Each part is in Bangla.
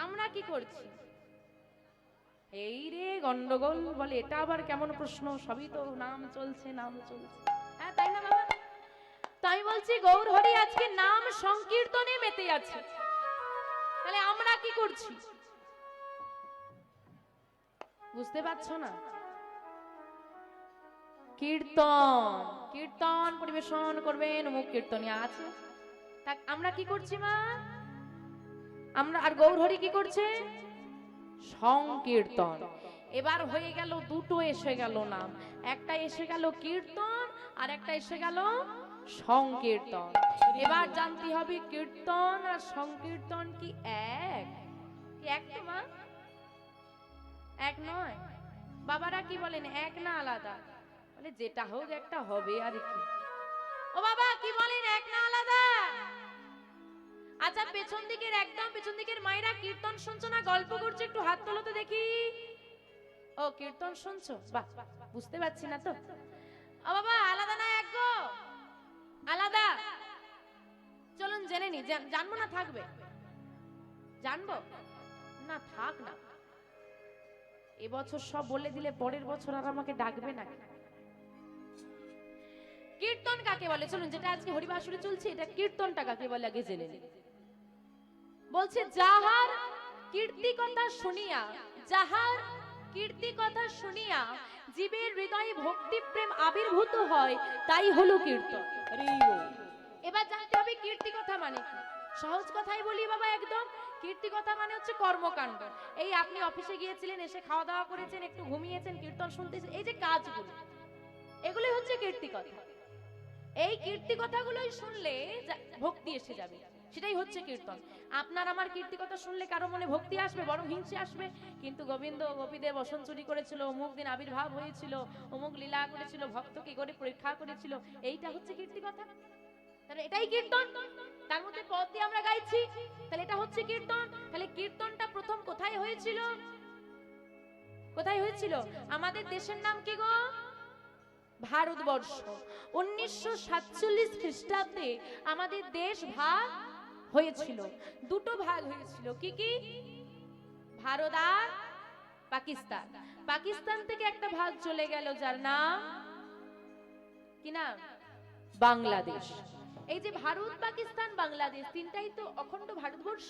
আমরা কি করছি? এই রে গন্ডগোল বলে, এটা আবার কেমন প্রশ্ন? সবই তো নাম চলছে, নাম চলছে, হ্যাঁ তাই না বাবা? তো আমি বলছি গৌর হরি আজকে নাম সংকীর্তনে মেতে আছে, তাহলে আমরা কি করছি? বুঝতে পারছো না? কীর্তন, কীর্তন পরিবেশন করবেন, মুখ কীর্তনিয়া আছে। আমরা কি করছি মা? আমরা আর গৌর হরি কি করছে? সংকীর্তন। এবার হয়ে গেল দুটো, এসে গেল নাম, একটা এসে গেল কীর্তন আর একটা এসে গেল সংকীর্তন। এবার জানতে হবে কীর্তন আর সংকীর্তন কি এক? কি এক তো মা? এক নয়। বাবারা কি বলেন, এক না আলাদা? বলে যেটা হোক একটা হবে আর কি। ও বাবা কি বলেন, এক না আলাদা? আচ্ছা পেছন দিকের, একদম পেছন দিকের মায়েরা কীর্তন শুনছো না গল্প করছো? একটু হাত তোলো তো দেখি। ও কীর্তন শুনছো, বাহ, বুঝতে পারছি না তো। ও বাবা আলাদা না এক গো? আলাদা। চলুন জেনে নি, জানবো না থাকবে? জানবো না, থাক না। এবছর সব বলে দিলে পরের বছর আর আমাকে ডাকবে না। কীর্তন কাকে বলে? চলুন, যেটা আজকে হরিবাসরে চলছে, এটা কীর্তনটা কাকে বলে আগে জেনে নিন। বলছে যাহার কীর্তি কথা শুনিয়া, যাহার কীর্তি কথা শুনিয়া জীবের হৃদয়ে ভক্তি প্রেম আবির্ভূত হয়, তাই হলো কীর্তন। এবার জানতে হবে কীর্তি কথা মানে কি। সহজ কথাই বলি বাবা, একদম কীর্তি কথা মানে হচ্ছে কর্মকাণ্ড। এই আপনি অফিসে গিয়েছিলেন, এসে খাওয়া দাওয়া করেছেন, একটু ঘুমিয়েছেন, কীর্তন শুনতেছেন, এই যে কাজগুলো, এগুলোই হচ্ছে কীর্তি কথা। এই কীর্তি কথাগুলোই শুনলে ভক্তি এসে যাবে, সেটাই হচ্ছে কীর্তন। আপনার আমার কীর্তি কথা শুনলে কারো মনে ভক্তি আসবে? বরং হিংসে আসবে। কিন্তু গোবিন্দ গোপীদেব বসন চুরি করেছিল, অমুক দিন আবির্ভাব হয়েছিল, অমুক লীলা করেছিল, ভক্ত কি করে পরীক্ষা করেছিল, এইটা হচ্ছে কীর্তি কথা। তাহলে এটাই কীর্তন। তার মধ্যে পদ দিয়ে আমরা গাইছি, তাহলে এটা হচ্ছে কীর্তন। তাহলে কীর্তনটা প্রথম কোথায় হয়েছিল? কোথায় হয়েছিল? আমাদের দেশের নাম কি গো? ভারতবর্ষ। 1947 খ্রিস্টাব্দে আমাদের দেশ ভাগ হয়েছিল, দুটো ভাগ হয়েছিল। কি কি? ভারত আর পাকিস্তান। পাকিস্তান থেকে একটা ভাগ চলে গেল, যার নাম কি নাম? বাংলাদেশ। এই যে ভারত, পাকিস্তান, বাংলাদেশ, তিনটাই তো অখণ্ড ভারতবর্ষ।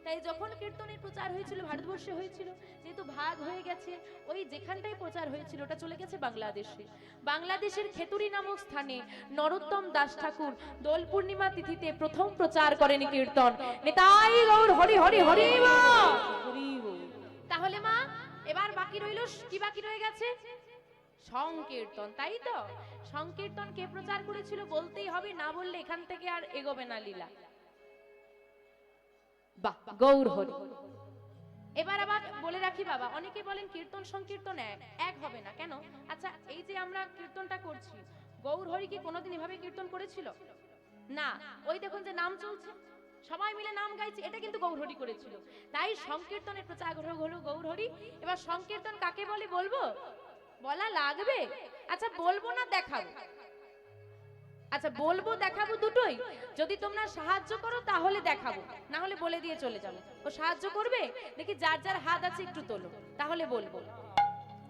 তাই যখন কীর্তনের প্রচার হয়েছিল ভারতবর্ষে হয়েছিল, যেহেতু ভাগ হয়ে গেছে, ওই যেখানটাই প্রচার হয়েছিল ওটা চলে গেছে বাংলাদেশে। বাংলাদেশের খেতুরি নামক স্থানে নরোত্তম দাস ঠাকুর দোল পূর্ণিমা তিথিতে প্রথম প্রচার করেন কীর্তন। নিতাই গৌর হরি হরি হরি বল। তাহলে মা এবার বাকি রইল, কি বাকি রয়ে গেছে? সংকীর্তন, তাই তো? সংকীর্তন কে প্রচার করেছিল বলতেই হবে, না বললে এখান থেকে আর এগোবে না লীলা। বাহ, গৌর হরি। এবার আবার বলে রাখি বাবা, অনেকে বলেন কীর্তন সংকীর্তন এক, এক হবে না কেন? আচ্ছা এই যে আমরা কীর্তনটা করছি, গৌর হরি কি কোনোদিন এভাবে কীর্তন করেছিল? না। ওই দেখুন যে নাম চলছে, সবাই মিলে নাম গাইছে, এটা কিন্তু গৌর হরি করেছিল। তাই সংকীর্তনের প্রচার হলো গৌর হরি। এবার সংকীর্তন কাকে বলে বলবো? বলা লাগবে? আচ্ছা বলবো না দেখাবো? আচ্ছা বলবো দেখাবো দুটোই। যদি তোমরা সাহায্য করো তাহলে দেখাবো, না হলে বলে দিয়ে চলে যাবো। ও সাহায্য করবে? দেখি যার যার হাত আছে একটু তোলো, তাহলে বলবো।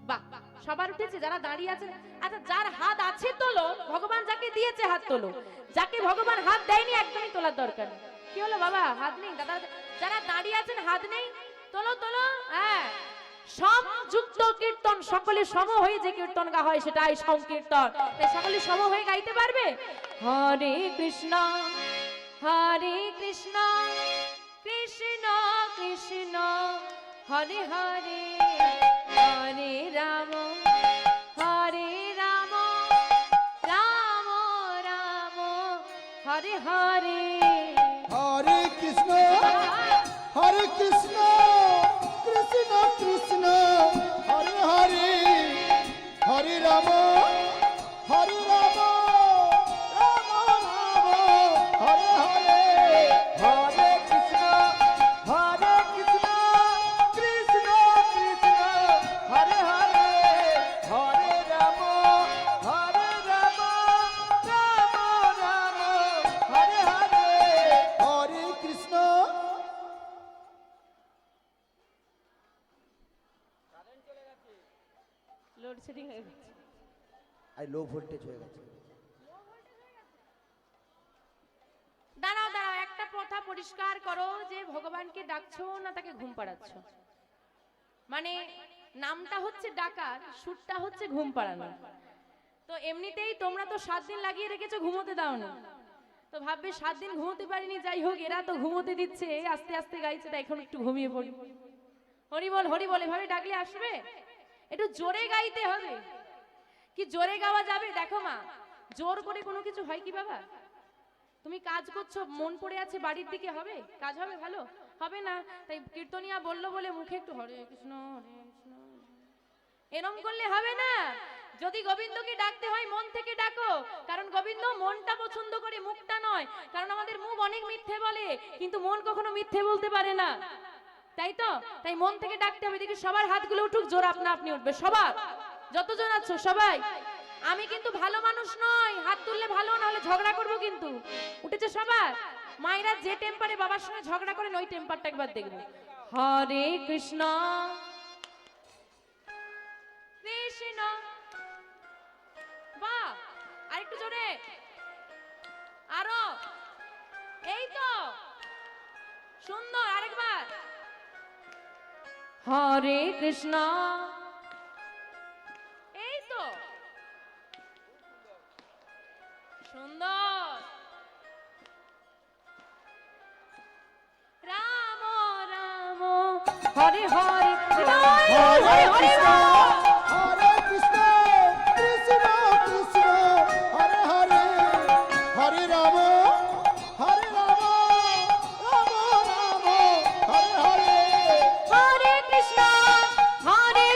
বাহ, সবার উঠেছে? যারা দাঁড়িয়ে আছেন, আচ্ছা যার হাত আছে তোলো, ভগবান যাকে দিয়েছে হাত তোলো। যাকে ভগবান হাত দেয়নি একদমই তোলার দরকার নেই। কি হলো বাবা, হাত নেই? দাদা যারা দাঁড়িয়ে আছেন হাত নেই, তোলো তোলো। হ্যাঁ, সমযুক্ত কীর্তন, সকলে সম হয়ে যে কীর্তন গা হয় সেটাই সংকীর্তন। তাই সকলে সম হয়ে গাইতে পারবে? হরে কৃষ্ণ হরে কৃষ্ণ কৃষ্ণ কৃষ্ণ হরে হরে, হরে রাম হরে রাম রাম রাম হরে হরে। হরে কৃষ্ণ কৃষ্ণ কৃষ্ণ হরে হরে, হরে রাম হরে রাম রাম রাম হরে হরে। হরে কৃষ্ণ কৃষ্ণ কৃষ্ণ হরে হরে, হরে রাম রাম রাম রাম হরে হরে। লোডশেডিং হয়ে গেছে। আর লো ভোল্টেজ হয়ে গেছে। দাঁড়াও দাঁড়াও, একটা কথা পরিষ্কার করো যে ভগবানকে ডাকছো না তাকে ঘুম পাড়াচ্ছো? মানে নামটা হচ্ছে ডাকার, সুরটা হচ্ছে ঘুম পাড়ানো। তো এমনিতেই তোমরা তো 7 দিন লাগিয়ে রেখেছো, ঘুমোতে দাও না। তো ভাববে 7 দিন ঘুমোতে পারিনি, যাই হোক এরা তো ঘুমোতে দিচ্ছে, আস্তে আস্তে গাইছে, তাই এখন একটু ঘুমিয়ে পড়ি। হরি বল হরি বল এভাবে ডাকলে আসবে? একটু জোরে গাইতে হবে। কি জোরে গাওয়া যাবে? দেখো মা, জোর করে কোনো কিছু হয় কি বাবা? তুমি কাজ করছো, মন পড়ে আছে বাড়ির দিকে, হবে কাজ? হবে? ভালো হবে না। তাই কীর্তনিয়া বললো বলে মুখে একটু হরে কৃষ্ণ এরম করলে হবে না। যদি গোবিন্দকে ডাকতে হয় মন থেকে ডাকো, কারণ গোবিন্দ মনটা পছন্দ করে, মুখটা নয়। কারণ আমাদের মুখ অনেক মিথ্যে বলে, কিন্তু মন কখনো মিথ্যে বলতে পারে না, তাই তো? তাই মন থেকে ডাকতে হবে। দেখি সবার হাতগুলো উঠুক, জোর আপনা আপনি উঠবে সবার, যতজন আছো সবাই। আমি কিন্তু ভালো মানুষ নয়, হাত তুললে ভালো, না হলে ঝগড়া করবো কিন্তু। উঠেছে সবার? মায়েরা যে টেম্পারে বাবার সঙ্গে ঝগড়া করেন ওই টেম্পারটা একবার দেখবে। হরে কৃষ্ণ কৃষ্ণ, বাহ, আরেকটু জোরে, আরো, এই তো সুন্দর, আরেকবার। হরে কৃষ্ণ, এই তো সুন্দর। রাম রাম হরে হরে, হরে কৃষ্ণ হরে কৃষ্ণ কৃষ্ণ কৃষ্ণ হরে হরে, হরে রাম হরে রাম রাম রাম হরে হরে। হরে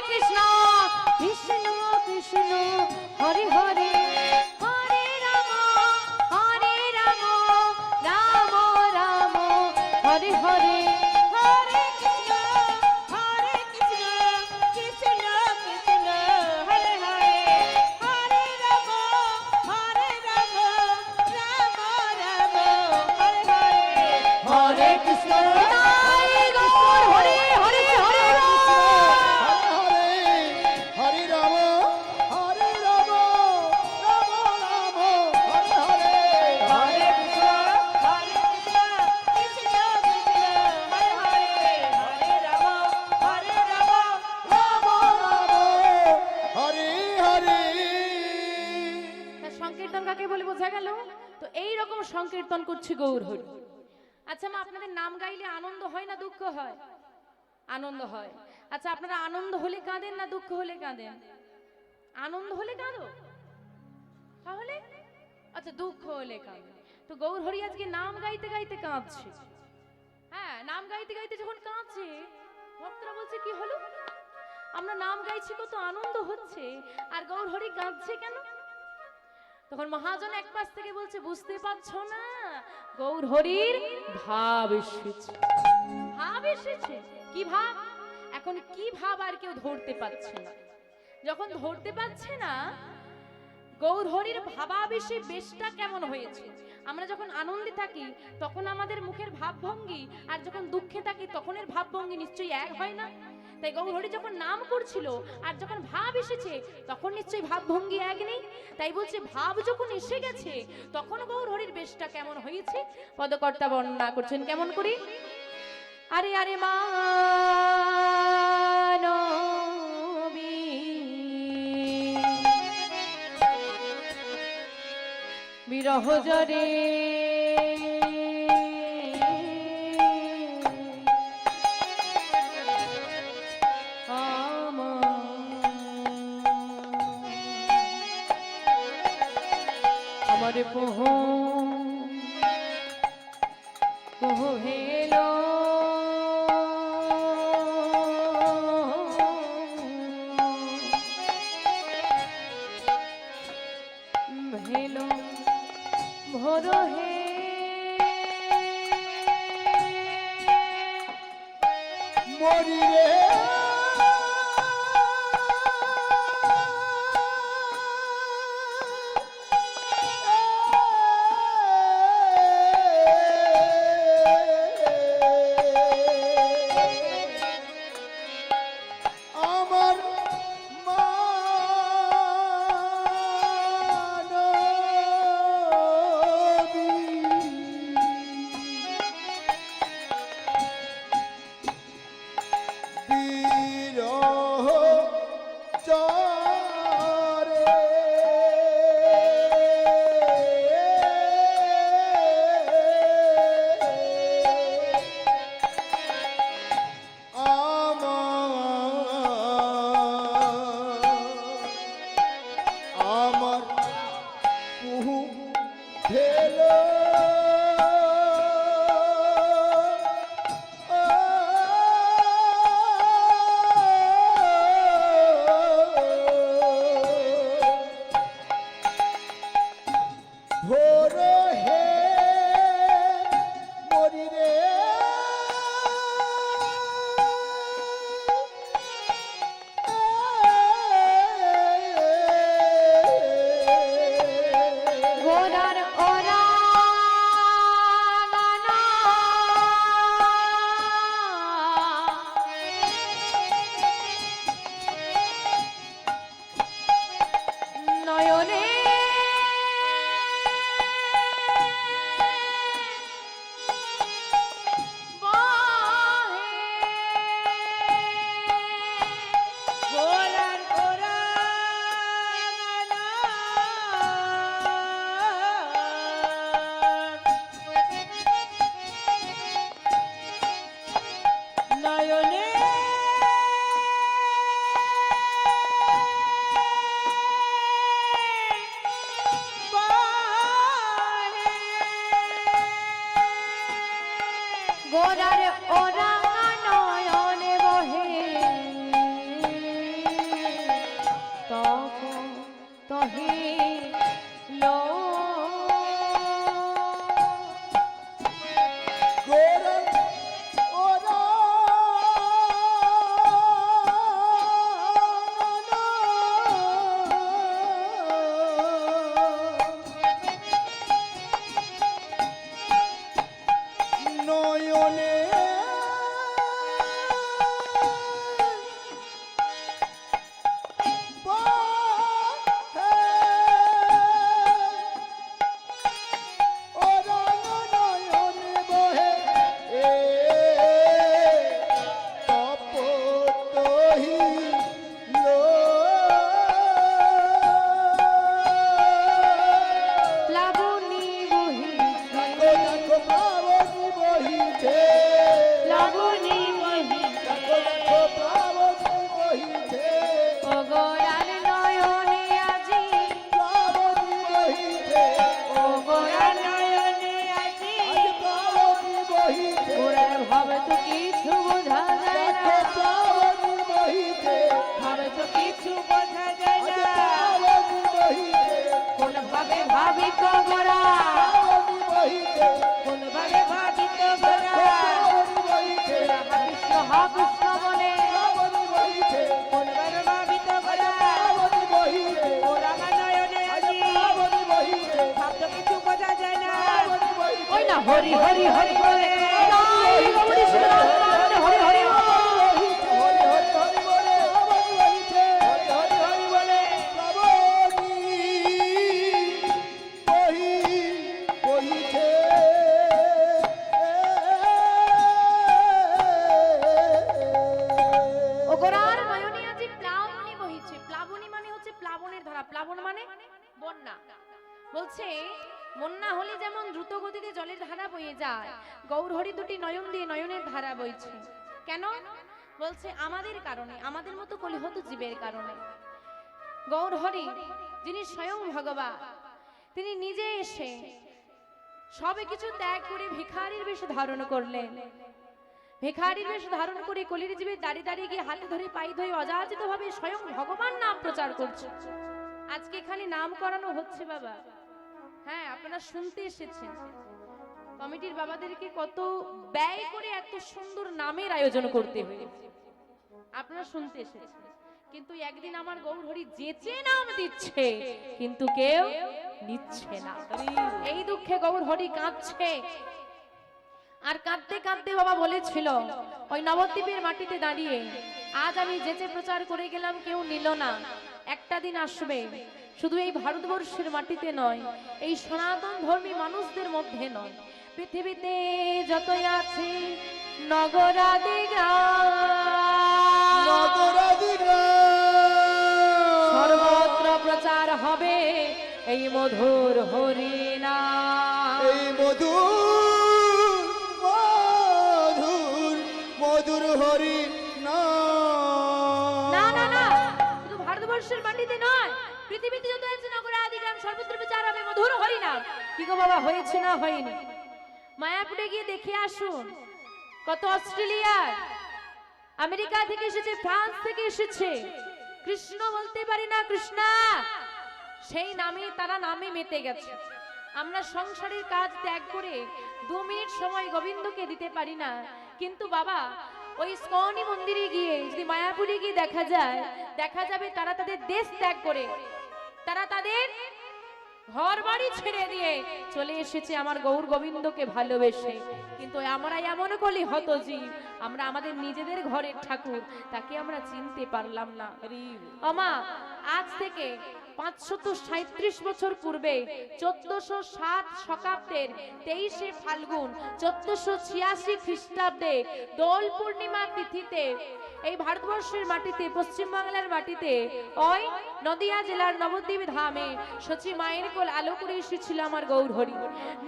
কৃষ্ণ কৃষ্ণ কৃষ্ণ হরে হরে, হরে রাম রাম রাম হরে হরে। হরে কৃষ্ণ কৃষ্ণ কৃষ্ণ হরে হরে, হরে রাম রাম রাম হরে হরে। হরে কৃষ্ণ জয় গৌর, হরে হরে হরে কৃষ্ণ রাম। হরে হরে, হরে রাম হরে রাম রাম রাম হরে হরে। হরে কৃষ্ণ কৃষ্ণ কৃষ্ণ হরে হরে, হরে রাম রাম রাম হরে হরে। তা সংকীর্তন কাকে বলে বোঝা গেল? তো এই রকম সংকীর্তন করছি গৌর হরি। আচ্ছা মা, আপনাদের নাম গাইলে আনন্দ হয় না দুঃখ হয়? আনন্দ হয়। আচ্ছা আপনারা আনন্দ হলে কাঁদেন না দুঃখ হলে কাঁদেন? আনন্দ হলে কাঁদো, তাহলে আচ্ছা দুঃখ হলে কাঁদো। তো গৌর হরি আজকে নাম গাইতে গাইতে কাঁদছে। হ্যাঁ, নাম গাইতে গাইতে যখন কাঁদছে, ভক্তরা বলছে কি হলো? আমরা নাম গাইছি, কত আনন্দ হচ্ছে, আর গৌর হরি কাঁদছে কেন? তখন মহাজন এক পাশ থেকে বলছে, বুঝতে পারছো না, গৌর হরির ভাব এসেছে। ভাব এসেছে? কি ভাব? এখন কি ভাব আর কেউ ধরতে পারছে না। যখন ধরতে পারছে না, গৌর হরির ভাবাবেশে বেশটা কেমন হয়েছে। আমরা যখন আনন্দে থাকি তখন আমাদের মুখের ভাবভঙ্গি, আর যখন দুঃখে থাকি তখনের ভাবভঙ্গি নিশ্চয়ই এক হয় না? তাই গৌর হরি যখন নাম করছিল আর যখন ভাব এসেছে তখন নিশ্চয়ই ভাবভঙ্গি এক নেই। তাই বলছে ভাব যখন এসে গেছে তখন গৌর হরির বেশটা কেমন হয়েছে। পদকর্তা বর্ণনা করছেন কেমন করে। আরে আরে মানবী বিরহ জরে আমার পোহ পোহ হেলো হেলো ভোর হে মরি রে আমার মা নয়নে গোরার ওরাঙা নয়নে বহে তখন তহে লো গোরা ওরা নয়নে ওরা নয়নে বহে তপতহি লো প্লাবনী বহিছে দেখো পাবনি বহিছে প্লাবনী বহিছে দেখো পাবনি বহিছে ও গোরার নয়নে আজি পাবনি বহিছে ও গোরার নয়নে আজি আজ পাবনি বহিছে গোরার ভাবে তো কিছু বোঝা যায় দেখো না পাবনি বহিছে ভাবে তো কিছু বোঝা যায় আজ না পাবনি বহিছে কোন ভাবে ভাবি তো গোরা পাবনি বহিছে কোন ভাবে ভাবিত গোরা পাবনি বহিছে হা কৃষ্ণ বলে পাবনি বহিছে কোন ভাবে ভাবিত আজ গোরা পাবনি বহিছে ও রাঙা নয়নে আজ আজি পাবনি বহিছে ভাবতে কিছু বোঝা যায় না পাবনি বহিছে ওই না হরি হরি হরি বলে জয় গৌরী সুন্দর হরি হরি বহিছে হরি হরি হরি বলে পাবনি বহিছে হরি হরি হরি বলে পাবনি বহিছে ও গোরার নয়নে আজি প্লাবনী বহিছে প্লাবনী মানে হচ্ছে প্লাবনের ধারা প্লাবন মানে বন্যা বলছে বন্যা হলে যেমন দ্রুত গতিতে জলের ধারা বয়ে যায় গৌরহরি দুটি নয়ন দিয়ে নয়নের ধারা বইছে কেন বলছে আমাদের কারণে আমাদের মতো কলিহত জীবের কারণে গৌরহরি যিনি স্বয়ং ভগবান তিনি নিজে এসে সবে কিছু ত্যাগ করে ভিখারির বেশ ধারণ করলেন ভিখারির বেশ ধারণ করে কলির জীবে দাঁড়িয়ে দাঁড়িয়ে গিয়ে হাতে ধরে পাই ধরে অযাচিত ভাবে স্বয়ং ভগবান নাম প্রচার করছে আজকে এখানে নাম করানো হচ্ছে বাবা হ্যাঁ আপনারা শুনতে এসেছেন কমিটির বাবাদেরকে কত ব্যয় করে এত সুন্দর নামের আয়োজন করতে হয়েছে আপনারা শুনতে এসেছেন কিন্তু একদিন আমার গৌরহরি যেচে নাম দিচ্ছে কিন্তু কেউ নিচ্ছে না এই দুঃখে গৌরহরি কাঁদছে আর কাঁদতে কাঁদতে বাবা বলেছিল ওই নবদ্বীপের মাটিতে দাঁড়িয়ে আজ আমি যেচে প্রচার করে গেলাম কেউ নিল না একটা দিন আসবে শুধু এই ভারতবর্ষের মাটিতে নয় এই সনাতন ধর্মী মানুষদের মধ্যে নয় পৃথিবীতে যতই আছে নগরাদি গ্রাম সর্বত্র প্রচার হবে এই মধুর হরিনাম এই মধুর মধুর মধুর হরি না না না শুধু ভারতবর্ষের মাটিতে নয় পৃথিবীতে যত আছে নগরাদি গ্রাম সর্বত্র প্রচার হবে মধুর হরিনাম কি গো বাবা হয়েছে না হয়নি মায়াপুরে গিয়ে দেখে আসুন কত অস্ট্রেলিয়ার আমেরিকা থেকে এসেছে ফ্রান্স থেকে এসেছে কৃষ্ণ বলতে পারি না কৃষ্ণা সেই নামে তারা নামে মেতে গেছে আমরা সংসারের কাজ ত্যাগ করে 2 মিনিট সময় গোবিন্দকে দিতে পারি না কিন্তু বাবা ওই ইস্কনি মন্দিরে গিয়ে যদি মায়াপুরে গিয়ে দেখা যাবে তারা তাদের দেশ ত্যাগ করে তারা তাদের ঘর বাড়ি ছেড়ে দিয়ে চলে এসেছে আমার গৌর গোবিন্দকে ভালোবেসে কিন্তু আমরা এমন কলি হত জীব আমরা আমাদের নিজেদের ঘরের ঠাকুর তাকে আমরা চিনতে পারলাম না আমা আজ থেকে 537 বছর পূর্বে 1407 শকাব্দের 23শে ফাল্গুন 1486 খ্রিস্টাব্দে দোল পূর্ণিমা তিথিতে এই ভারতবর্ষের মাটিতে, পশ্চিমবাংলার মাটিতে, ওই নদিয়া জেলার নবদ্বীপ ধামে সচি মায়ের কোল আলো করে এসেছিল আমার গৌরহরি।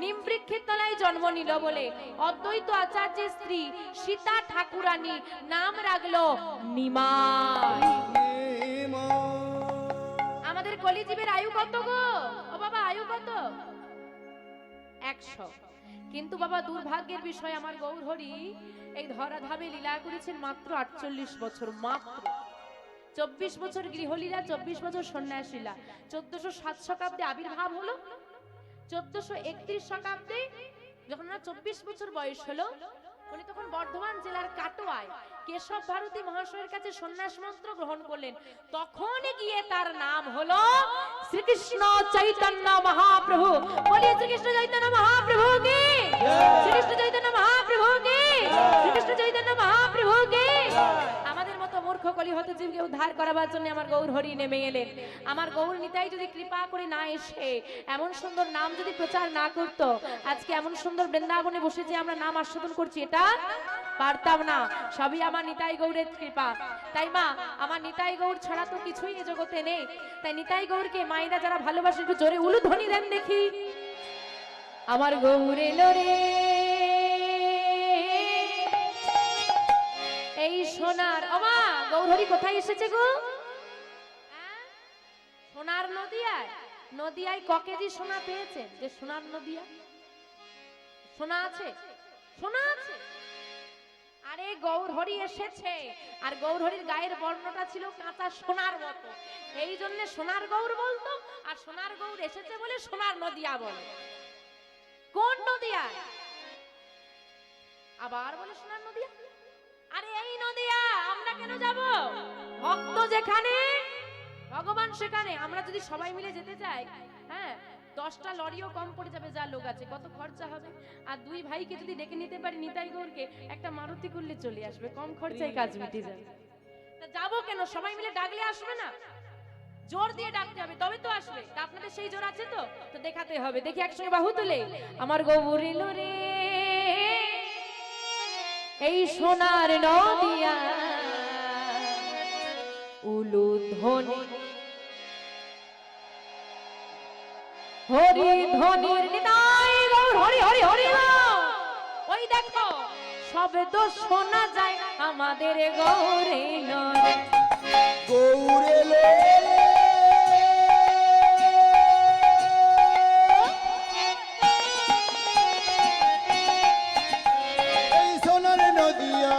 নিম বৃক্ষের তলায় জন্ম নিল বলে অদ্বৈত আচার্যের স্ত্রী সীতা ঠাকুরানী নাম রাখলো নিমাই। আমাদের কলিজীবের আয়ু কত গো? ও বাবা, আয়ু কত? 100। কিন্তু বাবা, দুর্ভাগ্যের বিষয়, আমার গৌরহরি এই ধরাধামে লীলা করেছেন মাত্র 48 বছর। মাত্র 24 বছর গৃহলীলা, 24 বছর সন্ন্যাসীলা। 1407 শকাব্দে আবির্ভাব হলো, 1431 শকাব্দে যখন 24 বছর বয়স হলো, উনি তখন বর্ধমান জেলার কাটোয়ায় কেশব ভারতী মহাশয়ের কাছে সন্ন্যাস মন্ত্র গ্রহণ করলেন। তখন গিয়ে তার নাম হলো শ্রীকৃষ্ণ চৈতন্য মহাপ্রভু। বলিয়ে শ্রীকৃষ্ণ চৈতন্য মহাপ্রভু কি, শ্রীকৃষ্ণ চৈতন্য মহাপ্রভু কি, শ্রীকৃষ্ণ চৈতন্য মহাপ্রভু কি। আমাদের মতো মূর্খ কলি হতে জীবকে উদ্ধার করার জন্য আমার গৌরহরি নেমে এলেন। আমার গৌর নিতাই যদি কৃপা করে না এসে এমন সুন্দর নাম যদি প্রচার না করতো, আজকে এমন সুন্দর বৃন্দাবনে বসে যে আমরা নাম আস্বাদন করছি, এটা পারতাম না। সবই আমার নিতাই গৌরের কৃপা। তাই মা, আমার নিতাই গৌর ছাড়া তো কিছুই এ জগতে নেই। তাই নিতাই গৌরকে মায়েরা যারা ভালোবাসে একটু জোরে উলুধ্বনি দেন দেখি। আমার গৌর এলো রে এই সোনার। ওমা, গৌরহরি কোথায় এসেছে গো? সোনার নদিয়ায়। নদিয়ায় ক কেজি সোনা পেয়েছেন যে সোনার নদিয়া? সোনা আছে, সোনা আছে। আরে গৌরহরি এসেছে, আর গৌরহরির গায়ের বর্ণটা ছিল কাঁচা সোনার মতো, এই জন্য সোনার গৌর বলতো। আর সোনার গৌর এসেছে বলে সোনার নদিয়া বলে। কোন নদিয়া? আবার বলে সোনার নদিয়া। আরে এই নদিয়া আমরা কেন যাব? ভক্ত যেখানে ভগবান সেখানে। আমরা যদি সবাই মিলে যেতে চাই, হ্যাঁ, 10টা লরিও কম পড়ে যাবে যা লোক আছে। কত খরচা হবে? আর দুই ভাইকে যদি ডেকে নিতে পারি নিতাই গৌরকে, একটা মারুতি করলে চলে আসবে, কম খরচায় কাজ মিটে যাবে। তা যাবো কেন? সবাই মিলে ডাকলে আসবে না? জোর দিয়ে ডাকতে হবে তবে তো আসবে। তা আপনাদের সেই জোর আছে তো? তো দেখাতে হবে। দেখি একসঙ্গে বাহু তুলে। আমার গৌর এলো রে এই সোনার নদিয়া, উলুধ্বনি হরি ধ্বনির নিতাই গৌর হরি হরি হরি। ওই দেখো শব্দ শোনা যায় আমাদের গৌরে নরে। গৌরে লো এই সোনার নদিয়া,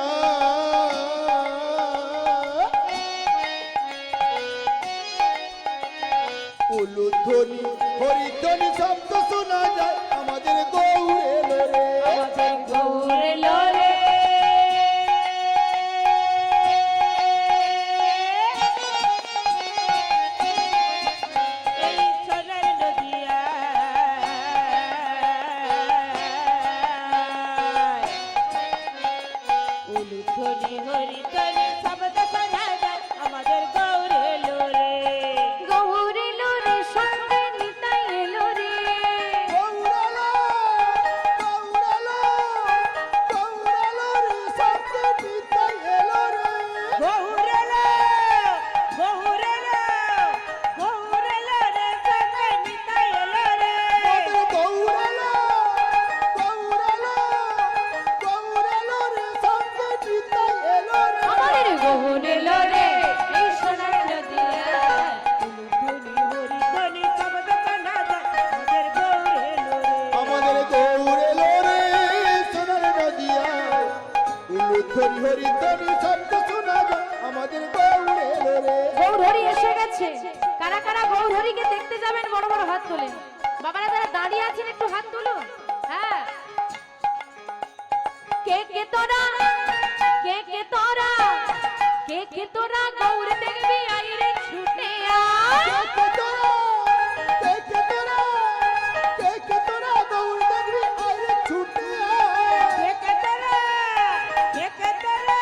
উলুধ্বনি হরিধ্বনি শব্দ শোনা যায় আমাদের গৌরে লো রে। আমাদের গৌরে লরে এই সোনার নদিয়া উলুধ্বনি হরিধ্বনি শব্দ শোনা যায় আমাদের গৌর এলো রে। গৌরে লরে সঙ্গে নিতাই এলো রে। গৌরালো গৌরালো গৌরালো রে শব্দ নিতাই এলো রে। গৌর এলো, গৌর এলো, গৌর এলো রে সঙ্গে নিতাই এলো রে। আমাদের গৌরালো গৌরালো গৌরালো রে শব্দ নিতাই এলো রে। আমাদের গৌরে লরে এই সোনার নদিয়া, উলুধ্বনি হরিধ্বনি শব্দ শোনা যায় আমাদের গৌর এলো রে। আমাদের গৌরে লো রে সোনার নদিয়া, উলুধ্বনি হরিধ্বনি শব্দ শোনা যায় আমাদের গৌরে লো রে। গৌরহরি এসে গেছে। কারা কারা গৌরহরিকে দেখতে যাবেন বড় বড় হাত তোলেন। বাবারা যারা দাঁড়িয়ে আছেন একটু হাত তুলুন। হ্যাঁ, কে কে তোরা, কে কে তোরা, কে কে তোরা গৌর দেখবি আইরে ছুটে আয়। কে তোরা, কে তোরা, কে তোরা দৌড় দেখবি আইরে ছুটে আয়। কে তেরে, কে তেরে,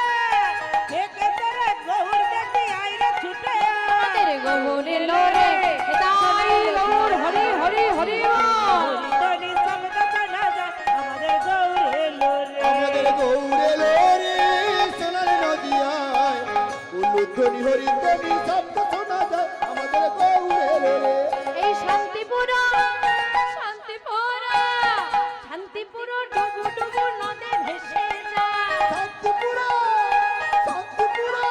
কে তেরে গৌর দেখি আইরে ছুটে আয়। আমাদের গৌরে লরে এটা উলুধ্বনি হরিধ্বনি শব্দ শোনা যায় আমাদের গৌরের রে। এই শান্তিপুর শান্তিপুর শান্তিপুর ডুবু ডুবু নদে ভেসে যায় শান্তিপুরা শান্তিপুরা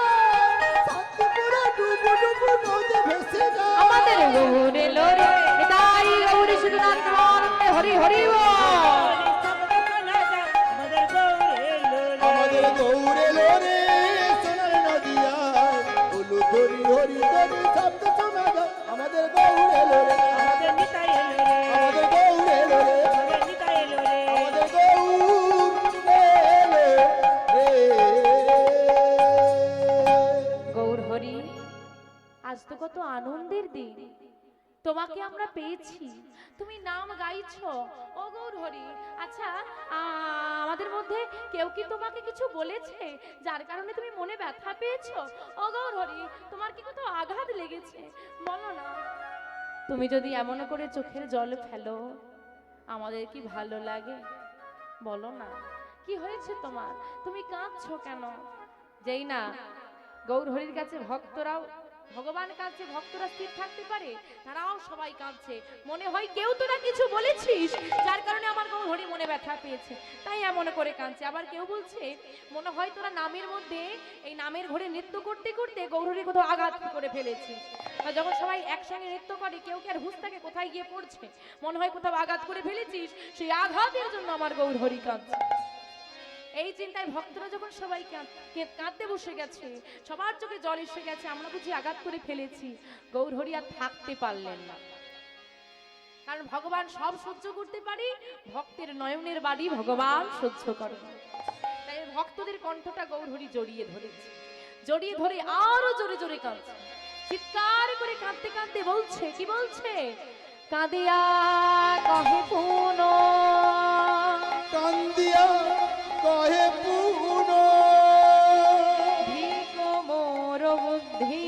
শান্তিপুরা ডুবু ডুবু নদী ভেসে যায় আমাদের গৌরে লোরে তাই গৌরী শুধু নাম হরি হরি বল। আমাদের গৌরে লোরে সোনার নদিয়ায় উলুধ্বনি হরিধ্বনি শব্দ শোনা যায় আমাদের গৌরে লোরে আমাদের গৌরে লোরে আমাদের গৌরে লোরে। গৌর হরি আজ তো কত আনন্দের দিন, তোমাকে আমরা পেয়েছি, তুমি নাম গাইছো। ও গৌর হরি, আচ্ছা আমাদের মধ্যে কেউ কি তোমাকে কিছু বলেছে যার কারণে তুমি মনে ব্যথা পেয়েছো? ও গৌর হরি, তোমার কি কোথাও আঘাত লেগেছে? বলো না। তুমি যদি এমন করে চোখের জল ফেলো আমাদের কি ভালো লাগে? বলো না, কি হয়েছে তোমার? তুমি কাঁদছো কেন? যেই না গৌর হরির কাছে ভক্তরাও, ভগবান কাছে ভক্তরা স্থির থাকতে পারে, তারাও সবাই কাঁদছে। মনে হয় কেউ তোরা কিছু বলেছিস যার কারণে আমার গৌর হরি মনে ব্যথা পেয়েছে, তাই এমন করে কাঁদছে। আবার কেউ বলছে মনে হয় তোরা নামের মধ্যে এই নামের ঘরে নৃত্য করতে করতে গৌর হরি কোথাও আঘাত করে ফেলেছিস। আর যখন সবাই একসঙ্গে নৃত্য করে কেউ কি আর হুঁশ থাকে কোথায় গিয়ে পড়ছে, মনে হয় কোথাও আঘাত করে ফেলেছিস, সেই আঘাতের জন্য আমার গৌর হরি কাঁদছে। এই চিন্তায় ভক্তরা যখন সবাই কাঁদতে বসে গেছে, সবার চোখে জল এসে গেছে, আমরা বুঝি আঘাত করে ফেলেছি, গৌর হরি আর থাকতে পারলেন না। কারণ ভগবান সব সহ্য করতে পারে, ভক্তের নয়নের বাড়ি ভগবান সহ্য করে। তাই ভক্তদের কণ্ঠটা গৌর হরি জড়িয়ে ধরেছে, জড়িয়ে ধরে আরো জোরে জোরে কাঁদছে, চিৎকার করে কাঁদতে কাঁদতে বলছে, কি বলছে? কাঁদিয়া কহে পুন, কান্দিয়া কহে পুন, ভিক মোর বুদ্ধি,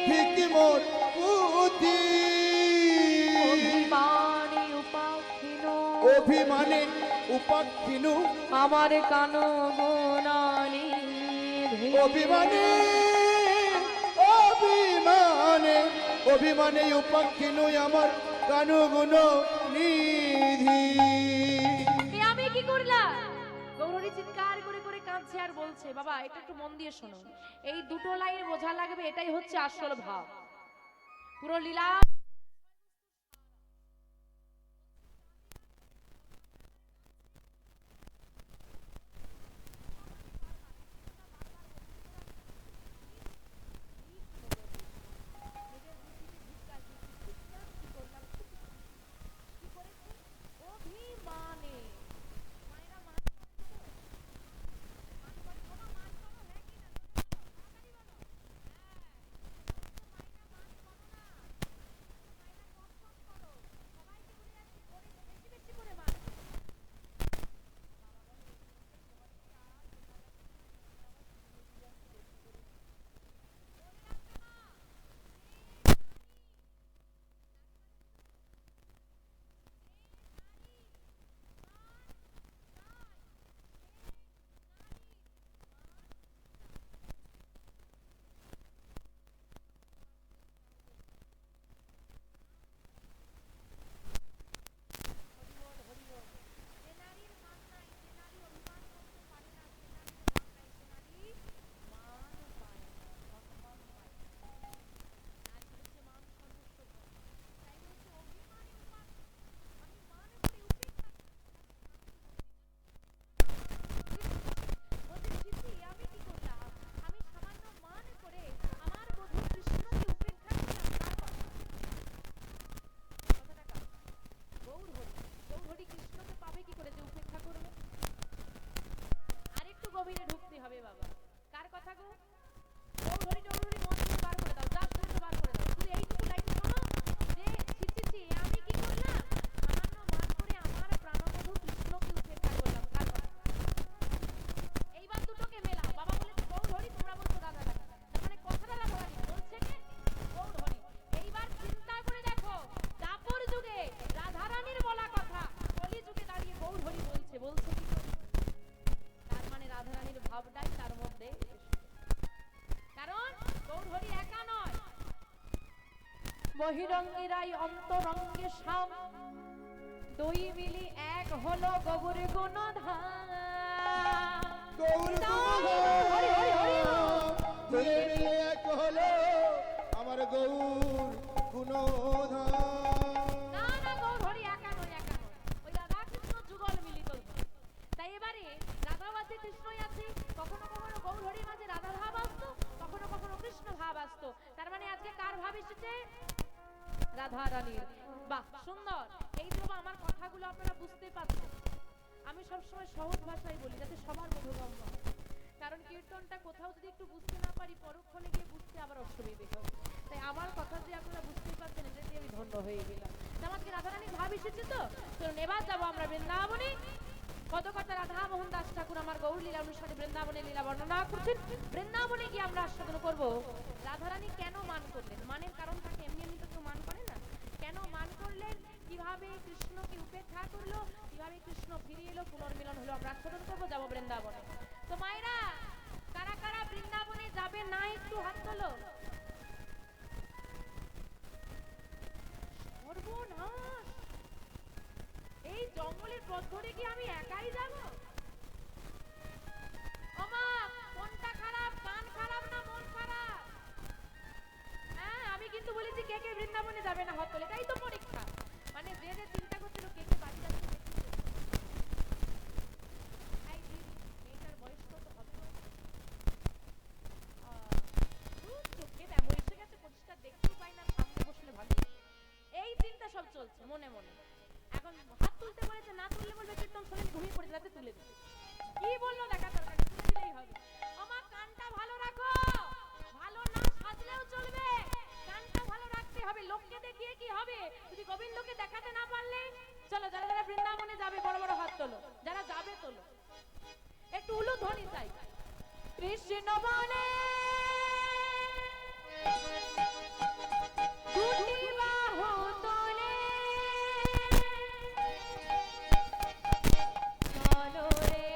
ভিক মোর বুদ্ধি, অভিমানী উপাখিন, অভিমানে উপাক্ষিনু, আমার কান গুণানি, অভিমানে অভিমানে অভিমানে উপাক্ষিনু আমার কানুগুণ নিধি। আমি কি করলাম? গৌরী চিৎকার করে করে কাঁদছে আর বলছে, বাবা এটা একটু মন দিয়ে শোনো, এই দুটো লাইন বোঝা লাগবে, এটাই হচ্ছে আসল ভাব। পুরো লীলা বহিরঙ্গিরাই অন্তরঙ্গে শাম, দুই মিলি এক হলো গৌর গুণধাম। গৌর হরি হরি হরি দুই মিলে এক হলো আমার গৌর গুণধাম। না না গৌর হরি একা নয়, একা নয়, ওই রাধা কৃষ্ণ যুগল মিলিত হয়েছে। তাই এবারে রাধা মাঝে কৃষ্ণই আছে, কখনো কখনো গৌর হরির মাঝে রাধা ভাব আসতো, কখনো কখনো কৃষ্ণ ভাব আসতো। তার মানে আজকে কার ভাব এসেছে? রাধা রানীর। বাহ সুন্দর। এই যে বাবা আমার কথাগুলো আপনারা বুঝতে পারছেন, আমি সবসময় সহজ ভাষায় বলি যাতে সবার বোধগম্য হয়। কারণ কীর্তনটা কোথাও যদি একটু বুঝতে না পারি পরক্ষণে গিয়ে বুঝতে আবার অসুবিধে হবে। তাই আমার কথা যে আপনারা বুঝতেই পারছেন এটাতে আমি ধন্য হয়ে গেলাম। আমাকে রাধারানীর ভাব এসেছে তো চলুন এবার যাবো আমরা বৃন্দাবনে। কত কথা রাধা মোহন দাস ঠাকুর আমার গৌর লীলা অনুষ্ঠানে বৃন্দাবনের লীলা বর্ণনা করছেন। বৃন্দাবনে গিয়ে আমরা আস্বাদন করব রাধারানী কেন মান করলেন। মানের কারণ থাকে, এমনি এমনি তো কেউ মান করে না। কেন মান করলেন, কিভাবে কৃষ্ণকে উপেক্ষা করলো, কিভাবে কৃষ্ণ ফিরে এলো, পুনর্মিলন হলো, আমরা আস্বাদন করবো, যাবো বৃন্দাবনে। তো মায়েরা কারা কারা বৃন্দাবনে যাবে না একটু হাত তোলো। সর্বনাশ, এই জঙ্গলের পথ ধরে কি আমি একাই যাব? ওমা কোনটা খারাপ, কান খারাপ না মন খারাপ? হ্যাঁ আমি কিন্তু বলেছি কে কে বৃন্দাবনে যাবে না হাত তোলে, এটাই তো পরীক্ষা। মানে যে যে চিন্তা করছিল কে কে বাড়ি যাচ্ছে মেয়েটার বয়স কত হবে? চোখে তেমন এসে গেছে, পরিষ্কার দেখতেই পাই না, সামনে বসলে ভালো। এই চিন্তা সব চলছে মনে মনে। এখন হাত তুলতে বলেছে, না তুললে বলবে কীর্তন শোনেন ঘুমিয়ে পড়ে যাতে তুলে দিই। কি বললো দেখা দরকার, তুলে দিলেই হবে। আমার কানটা ভালো রাখো, ভালো না সাজলেও চলবে, কানটা ভালো রাখতে হবে। লোককে দেখিয়ে কি হবে যদি গোবিন্দকে দেখাতে না পারলে? চলো যারা যারা বৃন্দাবনে যাবে বড় বড় হাত তোলো, যারা যাবে তোলো, একটু উলু ধ্বনি চাই। কৃষ্ণ বনে দুটি বাহু তোলে চলো রে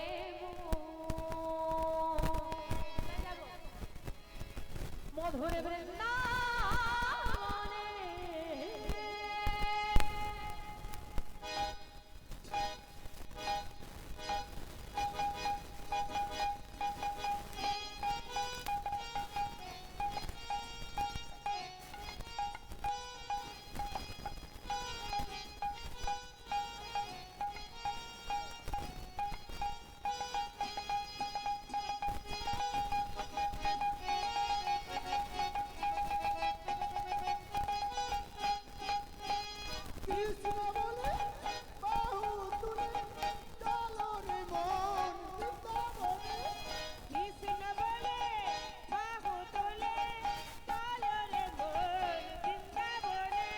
মধুর বৃন্দাবনে। কৃষ্ণ বলে বাহু তুলে চলো রে মন বৃন্দাবনে। কৃষ্ণ বলে বাহু তোলে চলো রে মন বৃন্দাবনে।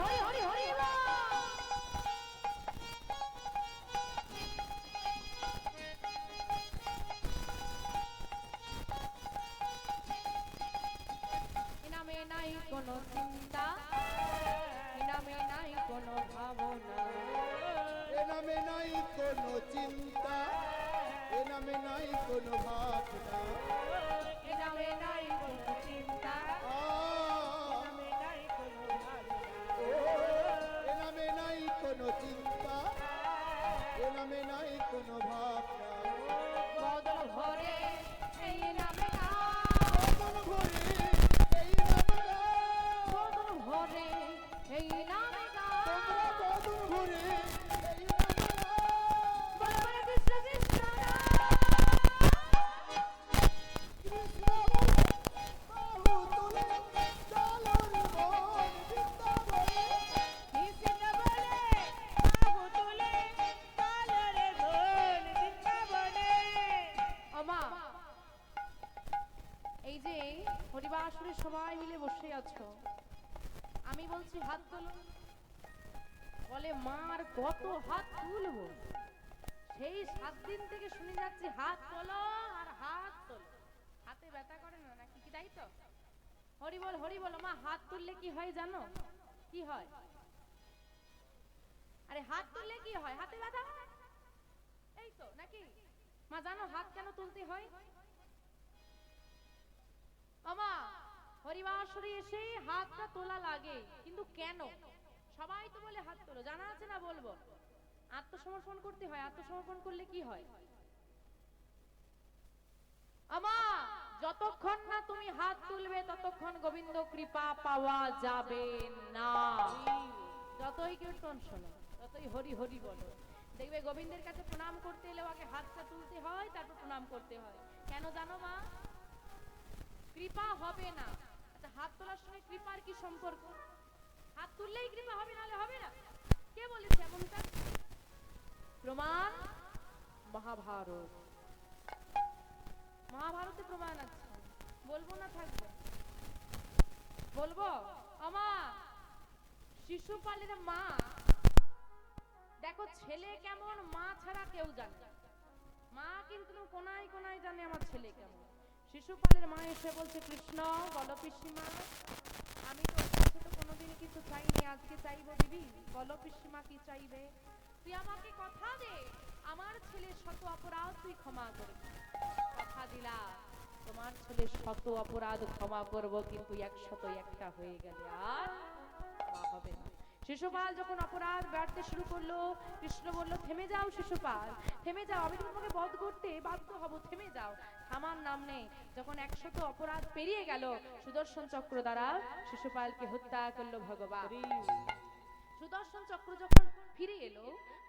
হরি হরি হরি বল। নামে নাই কোনো চিন্তা, নামে নাই কোনো ভাবনা, এ নামে নাই কোনো চিন্তা, এ নামে নাই কোনো ভাবনা। নামে নাই কোনো চিন্তা, নামে নাই কোনো ভাবনা। এ নামে নাই কোনো চিন্তা, এ নামে নাই কোনো ভাবনা। বদল ভরে এই নামে মন ভরে এই নামে গাও, বদল ভরে এই নামে তোমরা বদন ভরে এই নামে গাও। বলে কৃষ্ণ কৃষ্ণ কৃষ্ণ বলে আছো? আমি বলছি হাত তোলো। বলে মার কত হাত তুলবো? সেই 7 দিন থেকে শুনে যাচ্ছি হাত তোলো আর হাত তোলো। হাতে ব্যথা করে না নাকি, কি তাই তো? হরি বল হরি বল। মা হাত তুললে কি হয় জানো? কি হয়? আরে হাত তুললে কি হয়? হাতে ব্যথা হয়, এই তো নাকি? মা জানো হাত কেন তুলতে হয়? আমা হরিবাসরে এসে হাতটা তোলা লাগে, কিন্তু কেন? সবাই তো বলে হাত তোলো, জানা আছে না? বলবো। আত্মসমর্পণ করতে হয়। আত্মসমর্পণ করলে কি হয়? আমা যতক্ষণ না তুমি হাত তুলবে ততক্ষণ গোবিন্দ কৃপা পাওয়া যাবে না। যতই কীর্তন শোনো, যতই হরি হরি বলো, দেখবে গোবিন্দের কাছে প্রণাম করতে এলেও আগে হাতটা তুলতে হয়, তারপর প্রণাম করতে হয়। কেন জানো মা? কৃপা হবে না। আচ্ছা, হাত তোলার সঙ্গে কৃপার কি সম্পর্ক? হাত তুললেই কৃপা হবে, নাহলে হবে না? কে বলেছে এমনটা? প্রমাণ মহাভারত। মহাভারতে প্রমাণ আছে। বলবো না থাকবে? বলবো। আমা শিশুপালের মা, দেখো ছেলে কেমন মা ছাড়া কেউ জানে না। মা কিন্তু কোনায় কোনায় জানে আমার ছেলে কেমন। শিশুপালের মা এসে বলছে, কৃষ্ণ বলো পিসিমা, আমি তো ওর কাছে তো কোনোদিন কিছু চাইনি, আজকে চাইবো দিবি? বলো পিসিমা কি চাইবে? তুই আমাকে কথা দে, আমার ছেলের শত অপরাধ তুই ক্ষমা করবি। কথা দিলা তোমার ছেলের শত অপরাধ ক্ষমা করব, কিন্তু 101টা হয়ে গেলে আর ক্ষমা হবে না। শিশুপাল যখন অপরাধ বাড়তে শুরু করলো, কৃষ্ণ বলল, থেমে যাও শিশুপাল, থেমে যাও, আমি তোমাকে বধ করতে বাধ্য হব, থেমে যাও। থামার নাম নেই। যখন 100 অপরাধ পেরিয়ে গেল, সুদর্শন চক্র দ্বারা শিশুপালকে হত্যা করলো ভগবান। সুদর্শন চক্র যখন ফিরে এলো,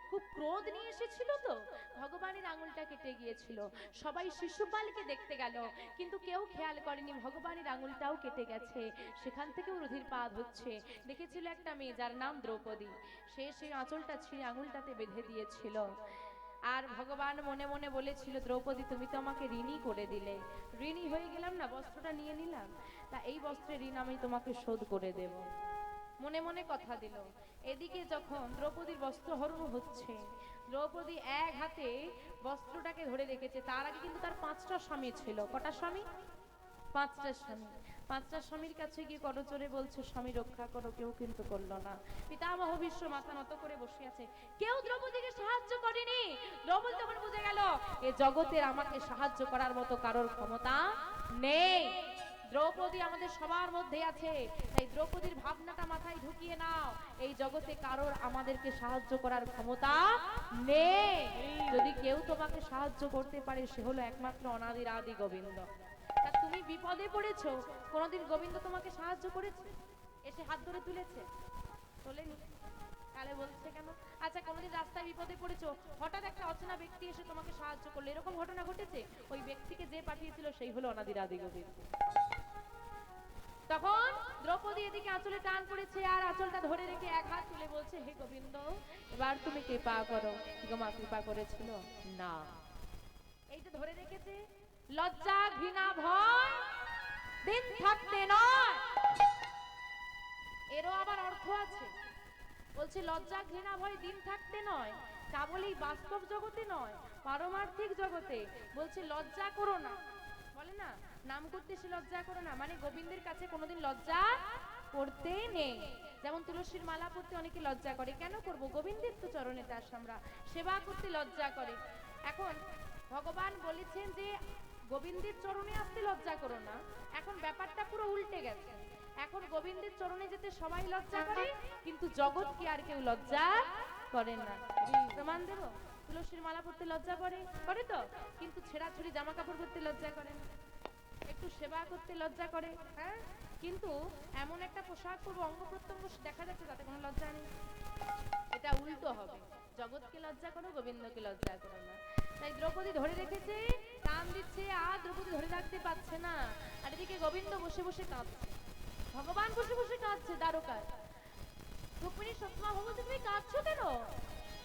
খুব ক্রোধ নিয়ে এসেছিল তো, ভগবানের আঙুলটা কেটে গিয়েছিল। সবাই শিশুপালকে দেখতে গেল, কিন্তু কেউ খেয়াল করেনি ভগবানের আঙুলটাও কেটে গেছে। সেখান থেকেও রুধিরপাত হচ্ছে। দেখেছিল একটা মেয়ে যার নাম দ্রৌপদী, সে সেই আঁচলটা ছিঁড়ে আঙুলটাতে বেঁধে দিয়েছিল। আর ভগবান মনে মনে বলেছিল, দ্রৌপদী তুমি তো আমাকে ঋণী করে দিলে, ঋণী হয়ে গেলাম না, বস্ত্রটা নিয়ে নিলাম, তা এই বস্ত্রের ঋণ আমি তোমাকে শোধ করে দেব। মনে মনে কথা দিল। এদিকে যখন দ্রৌপদীর বস্ত্র হরণ হচ্ছে, দ্রৌপদী এক হাতে বস্ত্রটাকে ধরে রেখেছে। তার আগে কিন্তু তার 5টা স্বামী ছিল। কটা স্বামী? 5টা স্বামী। 5টা স্বামীর কাছে গিয়ে করজোরে বলছে, স্বামী রক্ষা করো, কেউ কিন্তু করলো না। পিতামহ ভীষ্ম মাথা নত করে বসে আছে, কেউ দ্রৌপদীকে সাহায্য করেনি। দ্রৌপদী তখন বুঝে গেল, এ জগতের আমাকে সাহায্য করার মতো কারোর ক্ষমতা নেই। দ্রৌপদী আমাদের সবার মধ্যে আছে, তাই দ্রৌপদীর ভাবনাটা মাথায় ঢুকিয়ে নাও, এই জগতে কারোর আমাদেরকে সাহায্য করার ক্ষমতা নেই। যদি কেউ তোমাকে সাহায্য করতে পারে, সে হলো একমাত্র অনাদির আদি গোবিন্দ। তা তুমি বিপদে পড়েছো, কোনোদিন গোবিন্দ তোমাকে সাহায্য করেছে? এসে হাত ধরে তুলেছে? তোলেনি। তাহলে বলছে কেন? আচ্ছা, কোনোদিন রাস্তায় বিপদে পড়েছো, হঠাৎ একটা অচেনা ব্যক্তি এসে তোমাকে সাহায্য করলো, এরকম ঘটনা ঘটেছে? ওই ব্যক্তিকে যে পাঠিয়েছিল সেই হলো অনাদির আদি গোবিন্দ। তখন দ্রৌপদী এদিকে আঁচলে টান পড়েছে, আর আঁচলটা ধরে রেখে এক হাত তুলে বলছে, হে গোবিন্দ, এবার তুমি কৃপা করো। মা কৃপা করেছিল না, এই যে ধরে রেখেছে। লজ্জা ঘৃণা ভয় দিন থাকতে নয়, এরও আবার অর্থ আছে। বলছে লজ্জা ঘৃণা ভয় দিন থাকতে নয়, তা বলেই বাস্তব জগতে নয়, পারমার্থিক জগতে। বলছে লজ্জা করো না, বলে না নাম করতে সে লজ্জা করো না, মানে গোবিন্দের কাছে কোনোদিন লজ্জা করতে নেই। যেমন তুলসীর মালা পরতে অনেকে লজ্জা করে, কেন করব? গোবিন্দের তো চরণে তার আমরা সেবা করতে লজ্জা করে। এখন ভগবান বলেছেন যে গোবিন্দের চরণে আসতে লজ্জা করো না। এখন ব্যাপারটা পুরো উল্টে গেছে। এখন গোবিন্দের চরণে যেতে সবাই লজ্জা করে, কিন্তু জগৎকে আর কেউ লজ্জা করে না। প্রমাণ দেব? তুলসীর মালা পরতে লজ্জা করে, করে তো, কিন্তু ছেঁড়াছুড়ি জামা কাপড় পরতে লজ্জা করে না, একটু সেবা করতে লজ্জা করে, হ্যাঁ, কিন্তু এমন একটা পোশাক পরবো অঙ্গ প্রত্যঙ্গ দেখা যাচ্ছে তাতে কোনো লজ্জা নেই। এটা উল্টো হবে, জগৎকে লজ্জা করো, গোবিন্দকে লজ্জা করো না। তাই দ্রৌপদী ধরে রেখেছে, টান দিচ্ছে, আর দ্রৌপদী ধরে রাখতে পারছে না। আর এদিকে গোবিন্দ বসে বসে কাঁদছে, ভগবান বসে বসে কাঁদছে দ্বারকায়। রুক্মিণী সৎমা বলছে, তুমি কাঁদছো কেন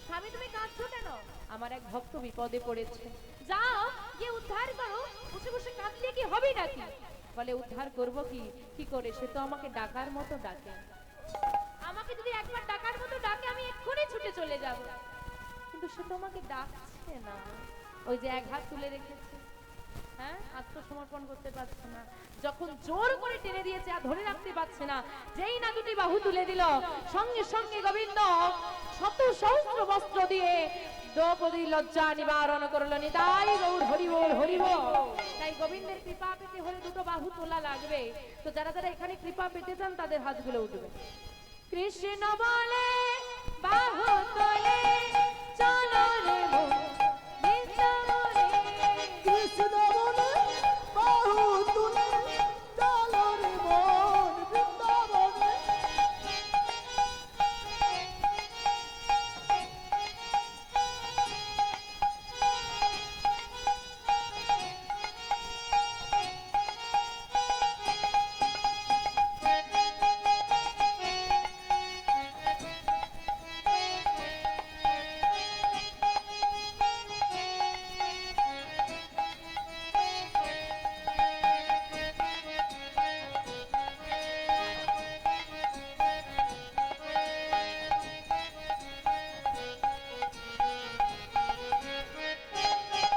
স্বামী, তুমি কাঁদছো কেন? আমার এক ভক্ত বিপদে পড়েছে, যাও গিয়ে উদ্ধার করো। বসে বসে কাঁদলে কি হবে নাকি? বলে উদ্ধার করব কি কি করে? সে তো আমাকে ডাকার মতো ডাকে, আমাকে যদি একবার ডাকার মতো ডাকে আমি এক্ষুনি ছুটে চলে যাব, কিন্তু সে তো আমাকে ডাকছে না। ওই যে এক হাত তুলে রেখেছে, হ্যাঁ, আত্মসমর্পণ করতে পারছে না। যখন জোর করে টেনে দিয়েছে আর ধরে রাখতে পারছে না, যেই না দুটি বাহু তুলে দিল, সঙ্গে সঙ্গে গোবিন্দ শত সহস্র বস্ত্র দিয়ে দ্রৌপদী লজ্জা নিবারণ করলো। নিতাই গৌর হরি বল হরি বল। তাই গোবিন্দের কৃপা পেতে হলে দুটো বাহু তোলা লাগবে। তো যারা যারা এখানে কৃপা পেতে চান তাদের হাতগুলো উঠবে। কৃষ্ণ বলে বাহু তোলে চলো রে মন বৃন্দাবনে। কৃষ্ণ বলে বাহু তুলে চলো রে মন বৃন্দাবনে।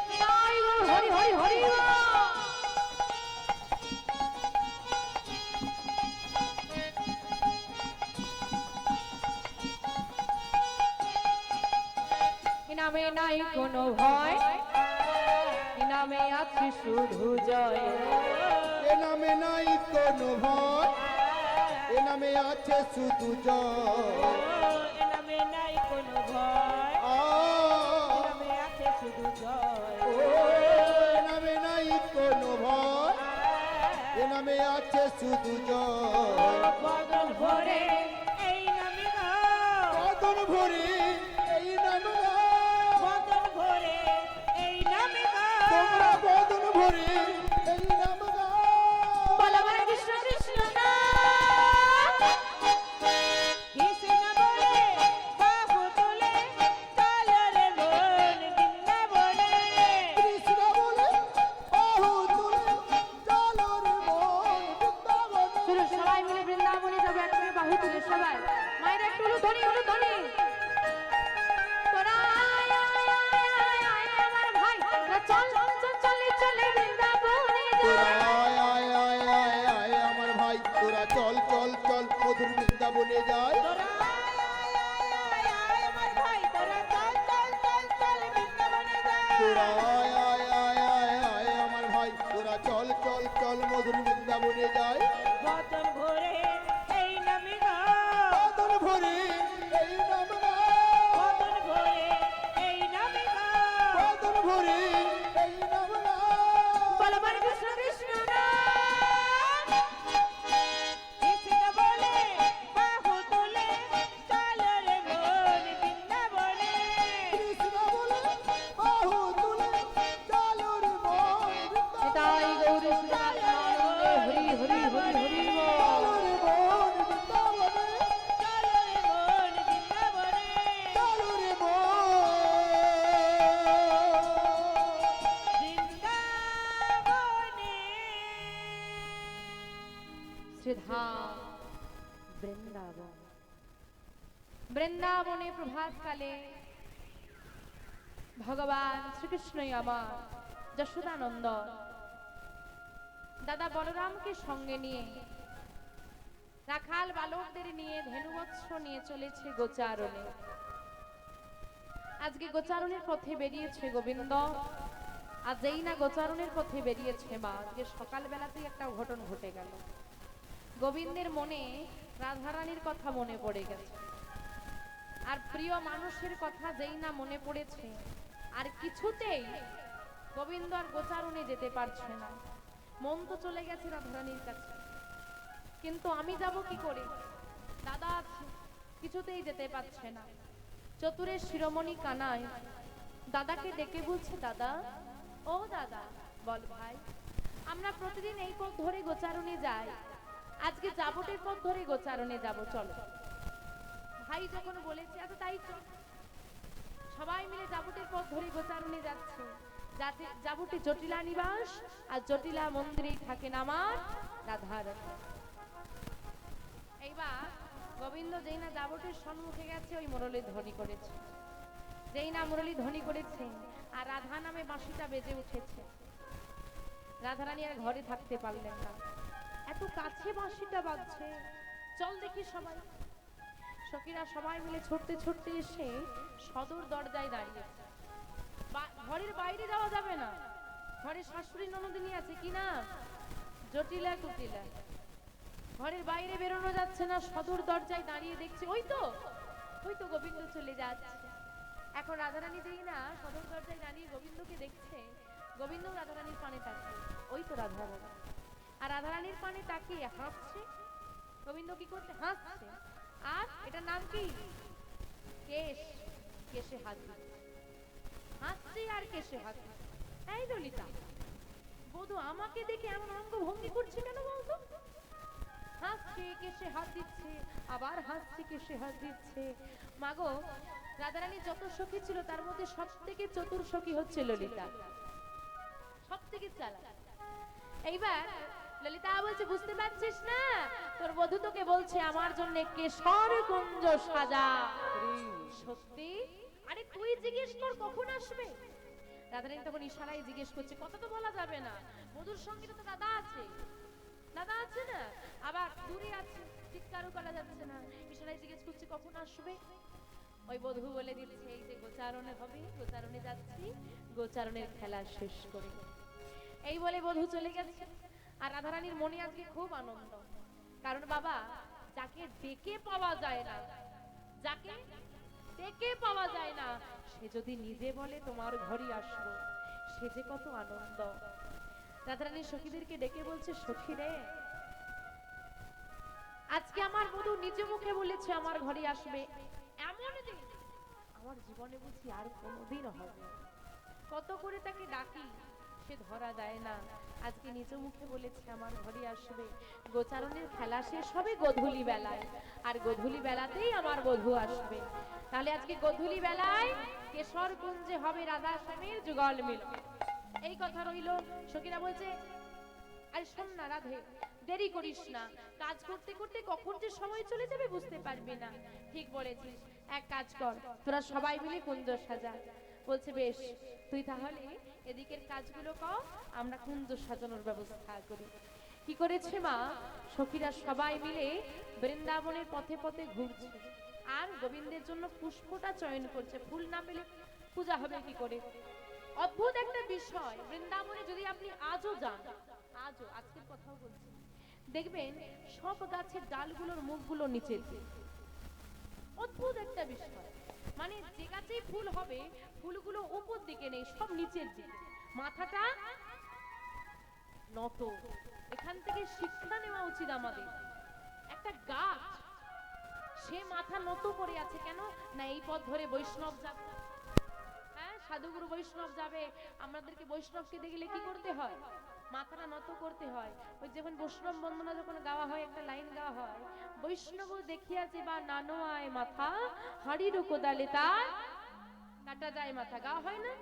নিতাই গৌর হরি হরি হরি বল। নামে নাই কোনো ভয়, নামে আছে শুধু জয়। এ নামে নাই কোনো ভয়, এ নামে আছে শুধু জয়। এ নামে নাই কোনো ভয়, আ, এ নামে আছে শুধু জয়। ও, এ নামে নাই কোনো ভয়, এ নামে আছে শুধু জয়। বদন ভরে এই নামে গো, কদম ভরে এই নাম গো, বদন ভরে এই নামে গো। তোমরা বদন ভরে এই নাম গো। বলো বলো কৃষ্ণ কৃষ্ণ নাম। কৃষ্ণ বলে বাহু তুলে চলো রে মন বৃন্দাবনে। কৃষ্ণ বলে বাহু তুলে চলো রে মন বৃন্দাবনে। চলো সবাই মিলে বৃন্দাবনে যাবো, একসাথে বাহু তুলে সবাই। মায়ের একটু উলুধ্বনি উলুধ্বনি। তোরা আয়, আয়, আয়, আয়, আয়, আমার ভাই, তোরা চল চল চলে চলে বৃন্দাবনে তোরা যাই। আয় আয় আয় আয় আয় আমার ভাই, তোরা চল চল চল মধুর বৃন্দাবনে যায়। তোরা আয় আয় আয় আয় আমার ভাই, তোরা চল চল চল চল বৃন্দাবনে যা। তোরা আয় আয় আয় আয় আয় আমার ভাই, তোরা চল চল চল মধুর বৃন্দাবনে যায়। বদন ভরে এই নামে গো, বাদন ভরে এই নাম গো, বদন ভরে এই নামে গো। বাদন ভরে এই নাম গো। বলো বলো কৃষ্ণ কৃষ্ণ নাম। কৃষ্ণ বলে বাহু তুলে চলো রে মন বৃন্দাবনে। কৃষ্ণ বলে বাহু তুলে চলো রে মন বৃন্দাবনে। নিতাই গৌর শ্রীরাধানন্দে হরি হরি হরি হরি বল। চলো রে মন বৃন্দাবনে, চলো রে মন বৃন্দাবনে। চলো রে মন। বৃন্দাবনে। শ্রীধাম বৃন্দাবন। বৃন্দাবনে প্রভাতকালে ভগবান শ্রীকৃষ্ণই আমার যশোদানন্দ দাদা বলরামকে সঙ্গে নিয়ে রাখাল বালকদের নিয়ে ধেনুবৎস নিয়ে চলেছে গোচারণে। আজকে গোচারণের পথে বেরিয়েছে গোবিন্দ। আর যেই না গোচারণের পথে বেরিয়েছে মা, আজকে সকালবেলাতেই একটা ঘটন ঘটে গেল। গোবিন্দের মনে রাধারানীর কথা মনে পড়ে গেছে, আর প্রিয় মানুষের কথা যেই না মনে পড়েছে, আর কিছুতেই গোবিন্দ আর গোচারণে যেতে পারছে না। মন তো চলে গেছে রাধারানীর কাছে, কিন্তু আমি যাব কি করে? দাদা আছে, কিছুতেই যেতে পারছে না। চতুরের শিরোমণি কানাই দাদাকে ডেকে বলছে, দাদা ও দাদা, বল ভাই, আমরা প্রতিদিন এই পথ ধরে গোচারণে যাই, আজকে জাবটের পথ ধরে গোচারণে যাব, চলো। ভাই যখন বলেছে আচ্ছা তাই চল। সবাই মিলে জাবটের পথ ধরে গোচারণে যাচ্ছে। যাবটি জটিলা নিবাস, আর জটিলা মন্দিরেই থাকেন আমার রাধারানী। এইবার গোবিন্দ যেই না যাবটির সম্মুখে গেছে, ওই মুরলী ধ্বনি করেছে। যেই না মুরলী ধ্বনি করেছে আর রাধা নামে বাঁশিটা বেজে উঠেছে, রাধারানী আর ঘরে থাকতে পারলেন না। এত কাছে বাঁশিটা বাজছে, চল দেখি সবাই। সখীরা সবাই মিলে ছুটতে ছুটতে এসে সদর দরজায় দাঁড়িয়ে। ঘরের বাইরে যাওয়া যাবে না, ঘরে শাশুড়ি ননদিনী আছে কি না, জটিলা কুটিলা। ঘরের বাইরে বেরোনো যাচ্ছে না, সদর দরজায় দাঁড়িয়ে দেখছে ওই তো গোবিন্দ চলে যাচ্ছে। এখন রাধারানী যেই না সদর দরজায় দাঁড়িয়ে গোবিন্দকে দেখছে, গোবিন্দ রাধারানীর পানে তাকিয়ে, ওই তো রাধারানী। আর রাধারানীর পানে তাকিয়ে হাসছে। গোবিন্দ কি করছে? হাসছে। আর এটার নাম কি? কেশ। কেশে হাত দিচ্ছে, হাসছে আর কেশে হাত দিচ্ছে। এই ললিতা, বধূ আমাকে দেখে এমন অঙ্গভঙ্গি করছে কেন বলতো? হাসছে, কেশে হাত দিচ্ছে, আবার হাসছে, কেশে হাত দিচ্ছে। মাগো, রাধারানী যত সখী ছিল তার মধ্যে সব থেকে চতুর সখী হচ্ছে ললিতা, সব থেকে চালাক। এইবার ললিতা বলছে, বুঝতে পারছিস না, তোর বধূ তোকে বলছে আমার জন্য কেশর কুঞ্জ সাজা। সত্যি? আরে তুই জিজ্ঞেস কর কখন আসবে। রাধারানী তখন ইশারায় জিজ্ঞেস করছে, কথা তো বলা যাবে না, বধূর সঙ্গে তো দাদা আছে, দাদা আছে না, আবার দূরে আছে, চিৎকারও করা যাচ্ছে না। ইশারায় জিজ্ঞেস করছে কখন আসবে। ওই বধূ বলে দিচ্ছে, এই যে গোচারণে হবে, গোচারণে যাচ্ছি, গোচারণের খেলা শেষ করে। এই বলে বধূ চলে গেছে। আর রাধারানীর মনে আজকে খুব আনন্দ, কারণ বাবা, যাকে ডেকে পাওয়া যায় না, যাকে ডেকে পাওয়া যায় না, সে যদি নিজে বলে তোমার ঘরে আসবো, সে যে কত আনন্দ। রাধারানী সখীদেরকে ডেকে বলছে, সখী রে, আজকে আমার বধূ নিজ মুখে বলেছে আমার ঘরে আসবে, এমন দিন আমার জীবনে বুঝি আর কোনোদিন হবে। কত করে তাকে ডাকি, সে ধরা দেয় না। আজকে নিজ মুখে বলেছে আমার ঘরে আসবে। গোচারণের খেলা শেষ হবে গোধূলি বেলায়, আর গোধূলি বেলাতেই আমার বধূ আসবে। তাহলে আজকে গোধূলি বেলায় কেশর কুঞ্জে হবে রাধা স্বামীর যুগল মিলন। এই কথা রইল। সখীরা বলছে, আরে শোন না রাধে, দেরি করিস না, কাজ করতে করতে কখন যে সময় চলে যাবে বুঝতে পারবি না। ঠিক বলেছিস, এক কাজ কর, তোরা সবাই মিলে কুঞ্জ সাজা। বলছে বেশ, তুই তাহলে এদিকের কাজগুলো কর, আমরা কুঞ্জ সাজানোর ব্যবস্থা করি। কি করেছে মা? সখীরা সবাই মিলে বৃন্দাবনের পথে পথে ঘুরছে, আর গোবিন্দের জন্য পুষ্পটা চয়ন করছে। ফুল না পেলে পূজা হবে কি করে? অদ্ভুত একটা বিষয়, বৃন্দাবনে যদি আপনি আজও যান, আজও, আজকের কথাও বলছি, দেখবেন সব গাছের ডালগুলোর মুখগুলো নিচের দিকে। অদ্ভুত একটা বিষয়, মানে যে গাছেই ফুল হবে, ফুলগুলো উপর দিকে নেই, সব নিচের দিকে, মাথাটা নত। এখান থেকে শিক্ষা নেওয়া উচিত আমাদের। একটা গাছ, সে মাথা নত করে আছে কেন না, এই পথ ধরে বৈষ্ণব যাবে, হ্যাঁ, সাধুগুরু বৈষ্ণব যাবে, আমাদেরকে বৈষ্ণবকে দেখলে কি করতে হয়? মাথাটা নত করতে হয়। ওই যখন বৈষ্ণব বন্দনা যখন গাওয়া হয়, একটা লাইন গাওয়া হয়, বৈষ্ণব দেখিয়াছে বা নানো আয় মাথা, হাড়ির কোদালে তার কাটা যায় মাথা, গাওয়া হয় না?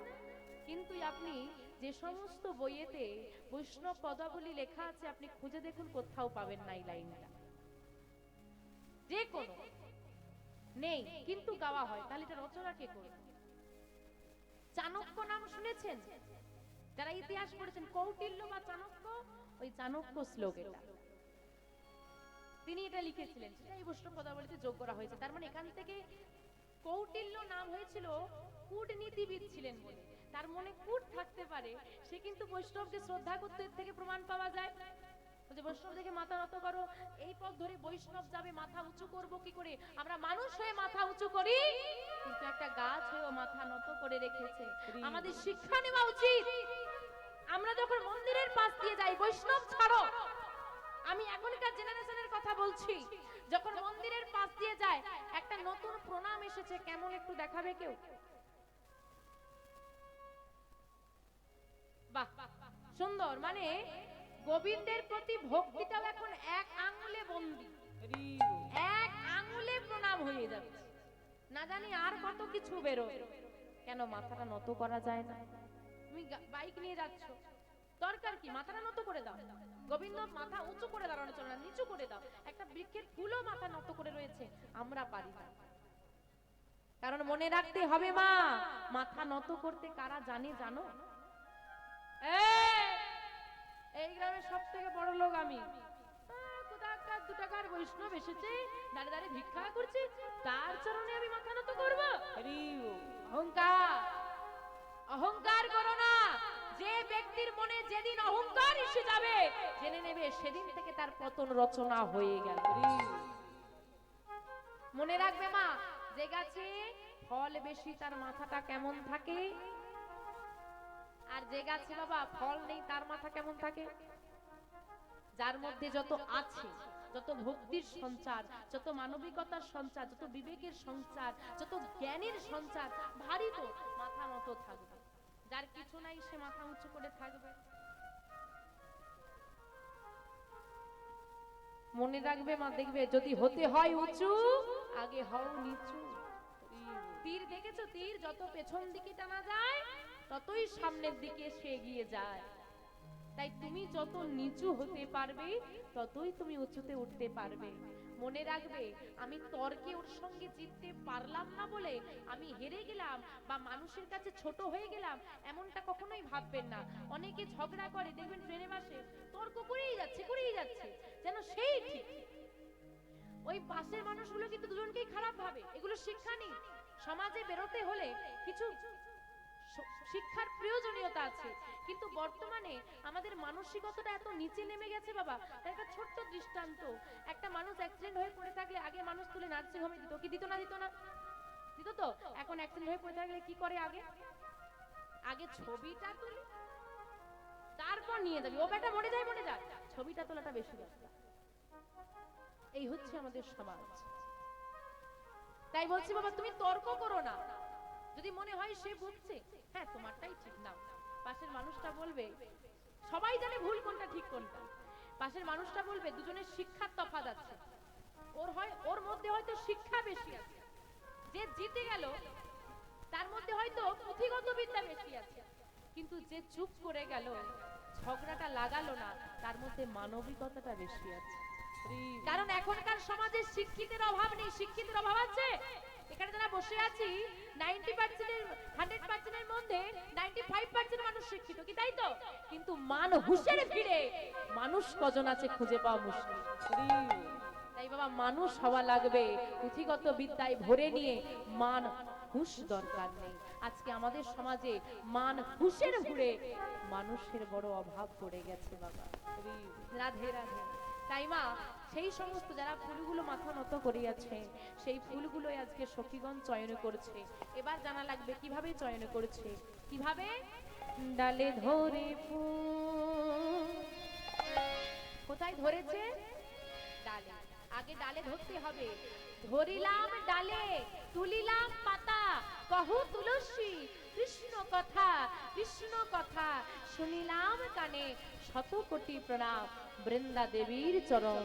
কিন্তু আপনি যে সমস্ত বইয়েতে বৈষ্ণব পদাবলী লেখা আছে, আপনি খুঁজে দেখুন, কোথাও পাবেন না এই লাইনটা, যে কোনো নেই, কিন্তু গাওয়া হয়। তাহলে এটা রচনা কে করবে? চাণক্য নাম শুনেছেন? যারা ইতিহাস পড়েছেন, কৌটিল্য বা চাণক্য, ওই চাণক্য শ্লোক এটা, তিনি এটা লিখেছিলেন, সেটা এই বৈষ্ণব পদাবলীতে যোগ করা হয়েছে। তার মানে এখান থেকে কৌটিল্য নাম হয়েছিল, কূটনীতিবিদ ছিলেন বলে। তার মনে কূট থাকতে পারে, সে কিন্তু বৈষ্ণবকে শ্রদ্ধা করতে, এর থেকে প্রমাণ পাওয়া যায়। যে বৈষ্ণব দেখে মাথা নত করো, এই পথ ধরে বৈষ্ণব যাবে, মাথা উঁচু করবো কি করে? আমরা মানুষ হয়ে মাথা উঁচু করি, কিন্তু একটা গাছ হয়েও মাথা নত করে রেখেছে। আমাদের শিক্ষা নেওয়া উচিত। আমরা যখন মন্দিরের পাশ দিয়ে যাই, বৈষ্ণব ছাড়ো, আমি এখনকার জেনারেশনের কথা বলছি, যখন মন্দিরের পাশ দিয়ে যায়, একটা নতুন প্রণাম এসেছে, কেমন একটু দেখাবে কেউ? বাহ, সুন্দর। মানে গোবিন্দের প্রতি ভক্তিটাও এখন এক আঙ্গুলে বন্দী, এক আঙ্গুলে প্রণাম হয়ে যাচ্ছে। না জানি আর কত কিছু বেরোয়, কেন মাথাটা নত করা যায় না? তুমি বাইক নিয়ে যাচ্ছ, দরকার কি? মাথাটা নত করে দাও। গোবিন্দ মাথা উঁচু করে দাঁড়ানো চলে না, নিচু করে দাও। একটা বৃক্ষের ফুলও মাথা নত করে রয়েছে, আমরা পারি না। কারণ মনে রাখতে হবে মা, মাথা নত করতে কারা জানে জানো? এই গ্রামের সব থেকে বড় লোক আমি, কোথাকার 2 টাকার বৈষ্ণব এসেছে, দাঁড়িয়ে দাঁড়িয়ে ভিক্ষা করছে, তার চরণে আমি মাথা নত করব? অহংকার, অহংকার করো না। যে ব্যক্তির মনে যেদিন অহংকার এসে যাবে, জেনে নেবে সেদিন থেকে তার পতন রচনা হয়ে গেল। মনে রাখবে মা, যে গাছে ফল বেশি তার মাথাটা কেমন থাকে, আর যে গাছে বাবা ফল নেই তার মাথা কেমন থাকে? যার মধ্যে যত আছে, যত ভক্তির সঞ্চার, যত মানবিকতার সঞ্চার, যত বিবেকের সঞ্চার, যত জ্ঞানের সঞ্চার, ভারী তো মাথা নত থাকবে। যার কিছু নাই সে মাথা উঁচু করে থাকবে। মনে রাখবে মা, দেখবে যদি হতে হয় উঁচু, আগে হও নিচু। তীর দেখেছো? তীর যত পেছন দিকে টানা যায় ততই সামনের দিকে সে এগিয়ে যায়। তাই তুমি যত নিচু হতে পারবে ততই তুমি উঁচুতে উঠতে পারবে। মনে রাখবে, আমি তর্কে ওর সঙ্গে জিততে পারলাম না বলে আমি হেরে গেলাম বা মানুষের কাছে ছোট হয়ে গেলাম, এমনটা কখনোই ভাববেন না। অনেকে ঝগড়া করে, দেখবেন ট্রেনে বাসে তর্ক করেই যাচ্ছে যেন সেই ঠিক। ওই পাশের মানুষগুলো কিন্তু দুজনকেই খারাপ ভাবে। এগুলো শিক্ষা নেই। সমাজে বেরোতে হলে কিছু শিক্ষার প্রয়োজনীয়তা আছে, কিন্তু বর্তমানে আমাদের মানসিকতাটা এত নিচে নেমে গেছে বাবা। একটা ছোট্ট দৃষ্টান্ত, একটা মানুষ অ্যাক্সিডেন্ট হয়ে পড়ে থাকলে আগে মানুষ তুলে নার্সিং হোমে দিত, কি দিত না? দিত না? দিত তো। এখন অ্যাক্সিডেন্ট হয়ে পড়ে থাকলে কি করে? আগে ছবিটা তুলে তারপর নিয়ে যাবি। ও বেটা মরে যায়, ছবিটা তোলাটা বেশি দরকার। এই হচ্ছে আমাদের সমাজ। তাই বলছি বাবা, তুমি তর্ক করো না। যদি মনে হয় সে ভুগছে, হ্যাঁ তোমারটাই ঠিক না, পাশের মানুষটা বলবে, সবাই জানে ভুল কোনটা ঠিক কোনটা। পাশের মানুষটা বলবে দুজনের শিক্ষার তফাৎ আছে, ওর মধ্যে হয়তো শিক্ষা বেশি আছে, যে জিতে গেল তার মধ্যে হয়তো পুঁথিগত বিদ্যা বেশি আছে, কিন্তু যে চুপ করে গেল, ঝগড়াটা লাগালো না, তার মধ্যে মানবিকতাটা বেশি আছে। কারণ এখনকার সমাজে শিক্ষিতের অভাব নেই, শিক্ষিতের অভাব আছে। এখানে যারা বসে আছি 100% এর মধ্যে 95% মানুষ শিক্ষিত, কি তাই তো? কিন্তু মান হুঁশের ভিড়ে মানুষ কজন আছে খুঁজে পাওয়া মুশকিল। তাই বাবা, মানুষ হওয়া লাগবে, পুঁথিগত বিদ্যায় ভরে নিয়ে মান হুঁশ দরকার নেই। আজকে আমাদের সমাজে মান হুঁশের ভিড়ে মানুষের বড় অভাব পড়ে গেছে বাবা। রাধে রাধে। তাই মা, সেই সমস্ত যারা ফুলগুলো মাথা নত করিয়াছে, সেই ফুলগুলো আজকে সখীগণ চয়ন করছে। এবার জানা লাগবে কিভাবে চয়ন করছে। কিভাবে? ডালে ধরে ফুল, কোথায় ধরেছে? ডালে। আগে ডালে ধরতে হবে। ধরিলাম ডালে, তুলিলাম পাতা, কহু তুলসী কৃষ্ণ কথা, কৃষ্ণ কথা শুনিলাম কানে, শত কোটি প্রণাম বৃন্দা দেবীর চরণ।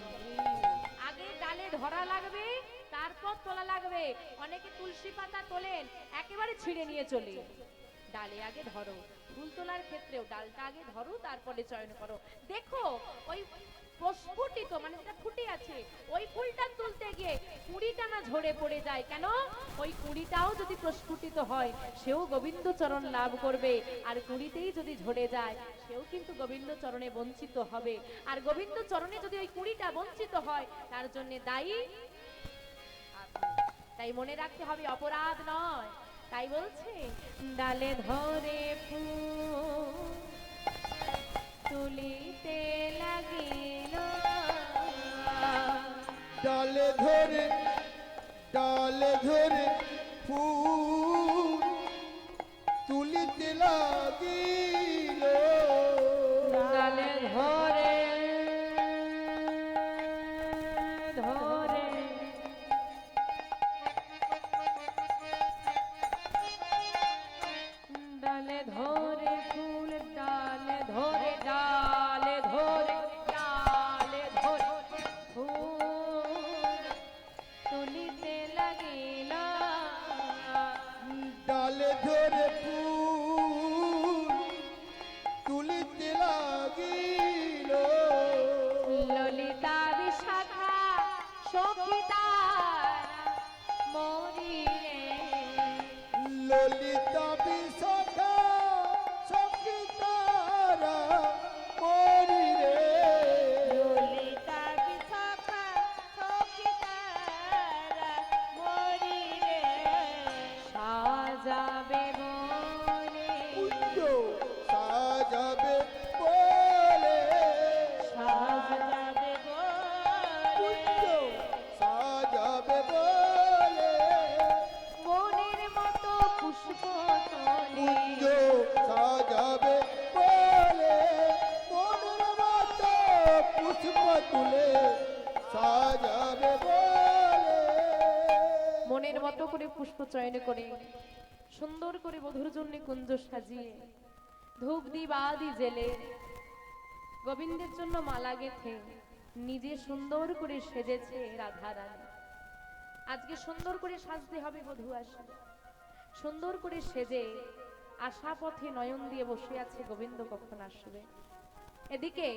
আগে ডালে ধরা লাগবে, তারপর তোলা লাগবে। অনেকে তুলসী পাতা তোলেন, একেবারে ছিঁড়ে নিয়ে চলে। ডালে আগে ধরো। ফুল তোলার ক্ষেত্রেও ডালটা আগে ধরো, তারপরে চয়ন করো। দেখো ওই প্রস্ফুটিত, মানে যেটা ফুটে আছে, ওই ফুলটা তুলতে গিয়ে কুড়িটা না ঝরে পড়ে যায়, কেন? ওই কুড়িটাও যদি প্রস্ফুটিত হয়, সেও গোবিন্দ চরণ লাভ করবে। আর কুড়িতেই যদি ঝরে যায়, সেও কিন্তু গোবিন্দ চরণে বঞ্চিত হবে। আর গোবিন্দ চরণে যদি ওই কুড়িটা বঞ্চিত হয়, তার জন্য দায়ী। তাই মনে রাখতে হবে, অপরাধ নয়। তাই বলছে ডালে ধরে ফুল তুলিতে লাগিল, ডালে ধরে ফুল তুলিতে লাগিল, ডালে ধরে ডালে ধরে ফুল, ডালে ধরে ফুল তুলিতে লাগিল, ডালে ধরে ফুল ললিতা বিশাখা সঙ্গীতারা মরি রে ললিতা বিশাখা সখিতারা মরি রে সাজাবে বনে কুঞ্জ সাজাবে বলে সাজাবে কুঞ্জ বলে সাজাবে বলে মনের মতো পুষ্প তলে কুঞ্জ সাজাবে বলে মনের মতো পুষ্প তুলে সাজাবে বলে মনের মতো করে পুষ্প চয়ন করে সুন্দর করে বধুর জন্য কুঞ্জ সাজিয়ে ধূপ দিবাদি জেলে গোবিন্দের জন্য মালা গেথে নিজে সুন্দর করে সেজেছে রাধা রানী। আজকে সুন্দর করে সাজতে হবে বধূ আসবে, সুন্দর করে সেজে আশা পথে নয়ন দিয়ে বসে আছে গোবিন্দ কখন আসবে। এদিকে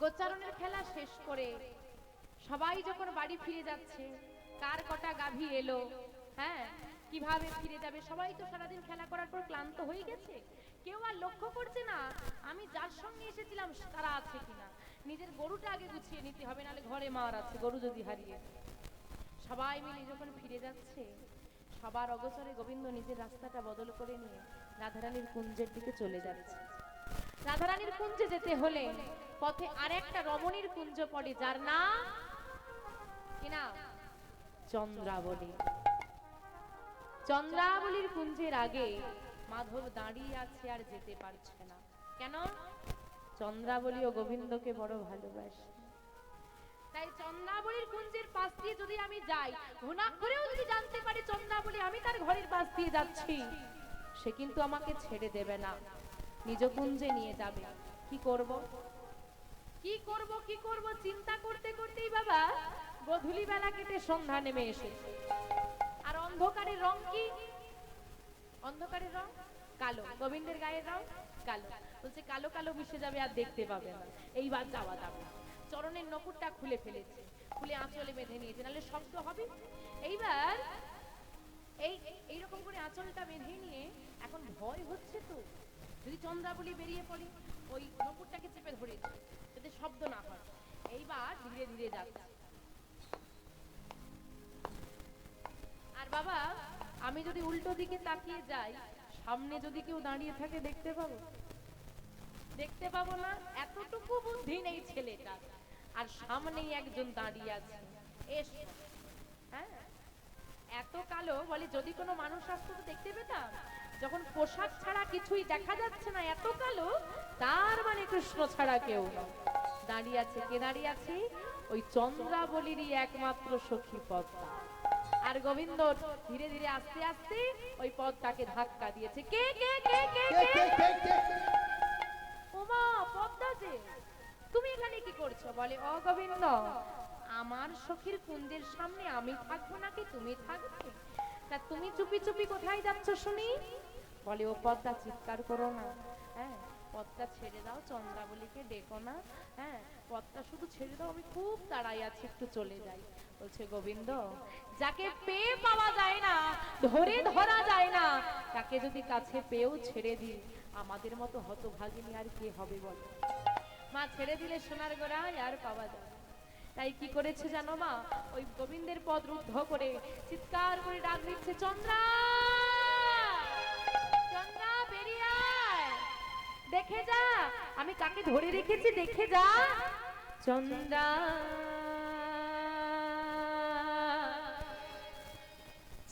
গোচারণের খেলা শেষ করে সবাই যখন বাড়ি ফিরে যাচ্ছে, কার কটা গাভী এলো, হ্যাঁ কিভাবে ফিরে যাবে, সবাই তো সারাদিন খেলা করার পর ক্লান্ত হয়ে গেছে, কেউ আর লক্ষ্য করছে না আমি যার সঙ্গে এসেছিলাম তারা আছে কিনা। নিজের গরুটা আগে গুছিয়ে নিতে হবে, নাহলে ঘরে মার আছে গরু যদি হারিয়ে। সবাই মিলে যখন ফিরে যাচ্ছে, সবার অগোচরে গোবিন্দ নিজের রাস্তাটা বদল করে নিয়ে রাধারানীর কুঞ্জের দিকে চলে যাচ্ছে। রাধারানীর কুঞ্জে যেতে হলে পথে আরেকটা রমণীর কুঞ্জ পড়ে, যার নাম কিনা চন্দ্রাবলী। চন্দ্রাবলীর কুঞ্জের আগে মাধব দাঁড়িয়ে আছে আর যেতে পারছে না। কেন? চন্দ্রাবলী ও গোবিন্দকে বড় ভালোবাসে। তাই চন্দ্রাবলীর কুঞ্জের পাশ দিয়ে যদি আমি যাই, ঘুণা করেও যদি জানতে পারি চন্দ্রাবলী আমি তার ঘরের পাশ দিয়ে যাচ্ছি, সে কিন্তু আমাকে ছেড়ে দেবে না, নিজ কুঞ্জে নিয়ে যাবে। কি করব কি করব কি করব চিন্তা করতে করতেই বাবা গধূলি বেলা কেটে সন্ধ্যা নেমে এসেছে। আর অন্ধকারের রং কি? অন্ধকারের রং কালো, গোবিন্দের গায়ের রং কালো। বলছে কালো কালো মিশে যাবে আর দেখতে পাবে না, এইবার যাওয়া যাবে। চরণের নপুরটা খুলে ফেলেছে, খুলে আঁচলে বেঁধে নিয়েছে, নাহলে শব্দ হবে। এইবার এইরকম করে আঁচলটা বেঁধে নিয়ে এখন ভয় হচ্ছে তো, যদি চন্দ্রাবলী বেরিয়ে পড়ে, ওই নপুরটাকে চেপে ধরেছে যাতে শব্দ না হয়। এইবার ধীরে ধীরে যাচ্ছে। আর বাবা আমি যদি উল্টো দিকে তাকিয়ে যাই, সামনে যদি কেউ দাঁড়িয়ে থাকে দেখতে পাবো? দেখতে পাবো না। এতটুকু বুদ্ধি নেই ছেলেটা। আর সামনেই একজন দাঁড়িয়ে আছে, এস, হ্যাঁ এত কালো, বলে যদি কোনো মানুষ আসতো তো দেখতে পেতাম। যখন পোশাক ছাড়া কিছুই দেখা যাচ্ছে না, এত কালো, তার মানে কৃষ্ণ ছাড়া কেউ না। দাঁড়িয়ে আছে, কে দাঁড়িয়ে আছে? ওই চন্দ্রাবলীরই একমাত্র সখী পদ্মা। আর গোবিন্দ ধীরে ধীরে আস্তে আস্তে ওই পদ্মাকে ধাক্কা দিয়েছে। কে কে কে কে কে? ওমা পদ্মা যে, তুমি এখানে কি করছো? বলে ও গোবিন্দ, আমার সখীর কুঞ্জের সামনে আমি থাকবো নাকি তুমি থাকবে? তা তুমি চুপি চুপি কোথায় যাচ্ছ শুনি? বলে ও পদ্মা চিৎকার করো না, হ্যাঁ পদ্মা ছেড়ে দাও, চন্দ্রাবলীকে ডেকো না, হ্যাঁ পদ্মা শুধু ছেড়ে দাও, আমি খুব তাড়াই আছি, একটু চলে যাই। বলছে গোবিন্দ, যাকে পেয়ে পাওয়া যায় না, ধরে ধরা যায় না, তাকে যদি কাছে পেয়েও ছেড়ে দিই, আমাদের মতো হতভাগিনী আর কে হবে বলো? মা ছেড়ে দিলে সোনার গোড়ায় আর পাওয়া যায়। তাই কি করেছে জানো মা? ওই গোবিন্দের পদ রুদ্ধ করে চিৎকার করে ডাক দিচ্ছে, চন্দ্রা চন্দ্রা বেরিয়ে আয়, দেখে যা আমি কাকে ধরে রেখেছি, দেখে যা। চন্দ্রা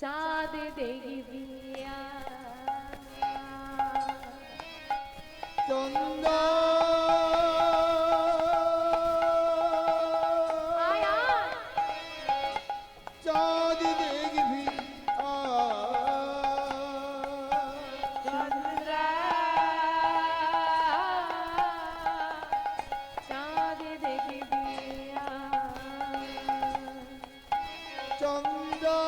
চাঁদ দেখবি চন্দ্রা চাঁদ দেখবি চন্দ্রা চাঁদ দেখবি চন্দ্রা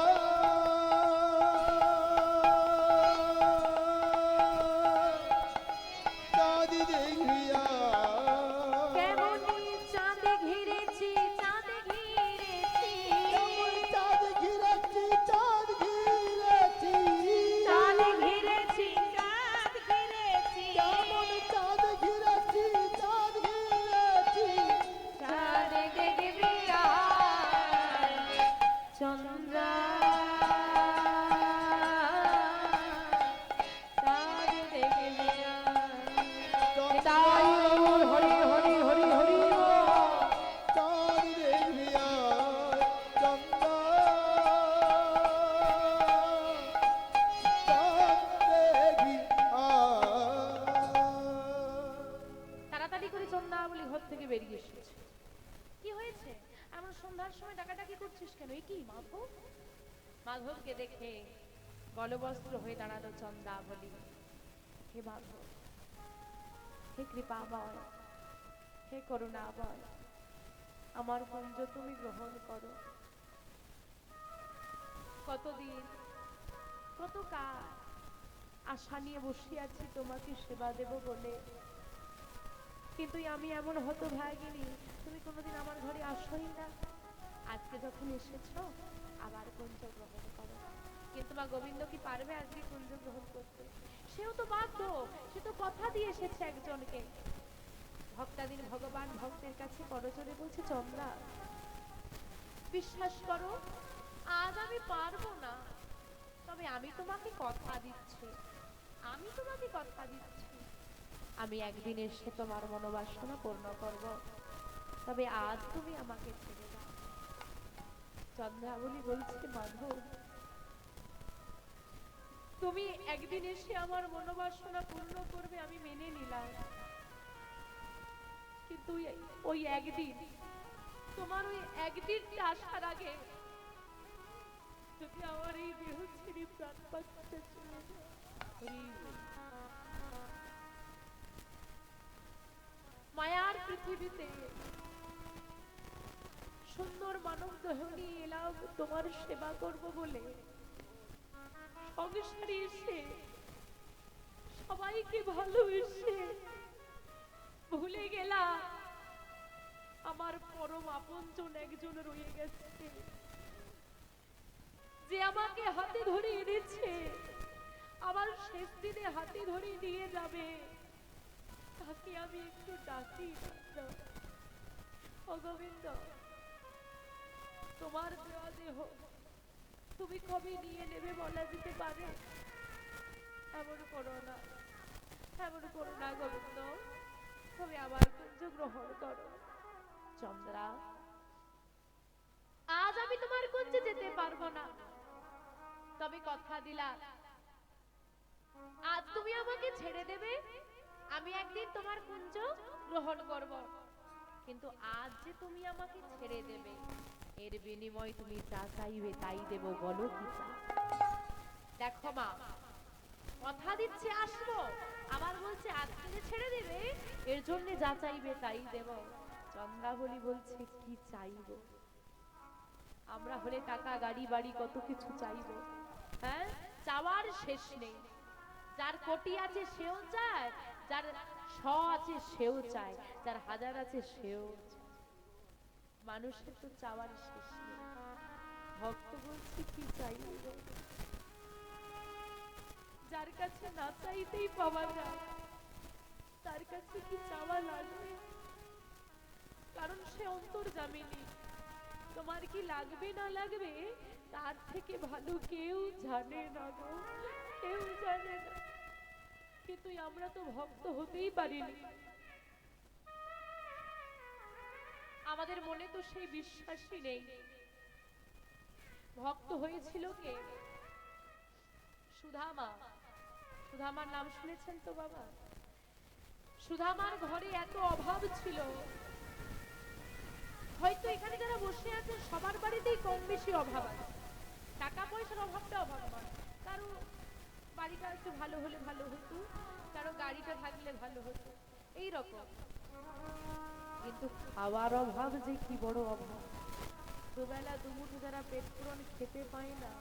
একজনকে দেখে গলবস্ত্র হয়ে দাঁড়ালো চন্দা বলি, হে মাধব, হে কৃপাময়, হে করুণাময়, আমার কুঞ্জ তুমি গ্রহণ করো। কতদিন, কত কাল আশা নিয়ে বসে আছি তোমাকে সেবা দেব বলে, কিন্তু আমি এমন হতভাগিনী, তুমি কোনোদিন আমার ঘরে আসোই না। আজকে যখন এসেছো আবার কুঞ্জ গ্রহণ করো। কিন্তু মা গোবিন্দ কি পারবে আজকে কুঞ্জ গ্রহণ করতে? সেও তো বাধ্য, সে তো কথা দিয়ে এসেছে একজনকে। ভক্তাদিন ভগবান ভক্তের কাছে করজোড়ে বলছে, চন্দ্রা বিশ্বাস করো, আজ আমি পারবো না, তবে আমি তোমাকে কথা দিচ্ছি, আমি তোমাকে কথা দিচ্ছি, আমি একদিন এসে তোমার মনোবাসনা পূর্ণ করব, তবে আজ তুমি আমাকে ছেড়ে দাও। চন্দ্রাবলী বলছে, মাধব, তুমি একদিন এসে আমার মনোবাসনা পূর্ণ করবে আমি মেনে নিলাম, কিন্তু ওই একদিন, তোমার ওই একদিনটা আসার আগে যদি আমার এই দেহ ছেড়ে প্রাণ বাঁচতে চলে যায়। মায়ার পৃথিবীতে সুন্দর মানব দেহ নিয়ে এলাম তোমার সেবা করব বলে, সংসারে এসে সবাইকে ভালোবেসে ভুলে গেলাম আমার পরম আপনজন একজন রয়ে গেছে, যে আমাকে হাতে ধরে এনেছে, আমার শেষ দিনে হাতে ধরে নিয়ে যাবে, তাকে আমি একটু ডাকি না। ও গোবিন্দ, তোমার দেওয়া দেহ তুমি কবে নিয়ে নেবে বলা যেতে পারে? এমন করো না, এমন করো না গোবিন্দ, তুমি আমার কুঞ্জ গ্রহণ করো। চন্দ্রা, আজ আমি তোমার কুঞ্জে যেতে পারবো না, তবে কথা দিলাম আজ তুমি আমাকে ছেড়ে দেবে, আমি একদিন তোমার কুঞ্জ গ্রহণ করব, কিন্তু আজ যে তুমি আমাকে ছেড়ে দেবে, এর বিনিময়ে তুমি যা চাইবে তাই দেব, বলো কি চাও? দেখো মা, কথা দিচ্ছে আসবো, আবার বলছে আজকে যে ছেড়ে দেবে এর জন্য যা চাইবে তাই দেব। চন্দ্রাবলী বলছে, কি চাইবো? আমরা হলে টাকা গাড়ি বাড়ি কত কিছু চাইবো, হ্যাঁ, চাওয়ার শেষ নেই। যার কোটি আছে সেও চায়, যার 100 আছে সেও চায়, যার 1000 আছে সেও চায়। মানুষের তো চাওয়ার শেষ নেই। ভক্ত বলছে, কি চাইবো? যার কাছে না চাইতেই পাওয়া যায়, তার কাছে কি চাওয়া লাগবে? কারণ সে অন্তর্যামিনী, তোমার কি লাগবে না লাগবে তার থেকে ভালো কেউ জানে না গো, কেউ জানে না। কিন্তু আমরা তো ভক্ত হতেই পারিনি, আমাদের মনে তো সেই বিশ্বাসই নেই। ভক্ত হয়েছিল কে? সুধামা। সুধামার নাম শুনেছেন তো বাবা? সুধামার ঘরে এত অভাব ছিল, হয়তো এখানে যারা বসে আছে সবার বাড়িতেই কম বেশি অভাব আছে। টাকা পয়সার অভাবটা অভাব নয়, কারো বাড়িটা একটু ভালো হলে ভালো হতো, কারো গাড়িটা থাকলে ভালো হতো, এই রকম। কিন্তু খাওয়ার অভাব যে কি বড় অভাব, দুবেলা দুমুঠো যারা পেট পূরণ খেতে পায় না,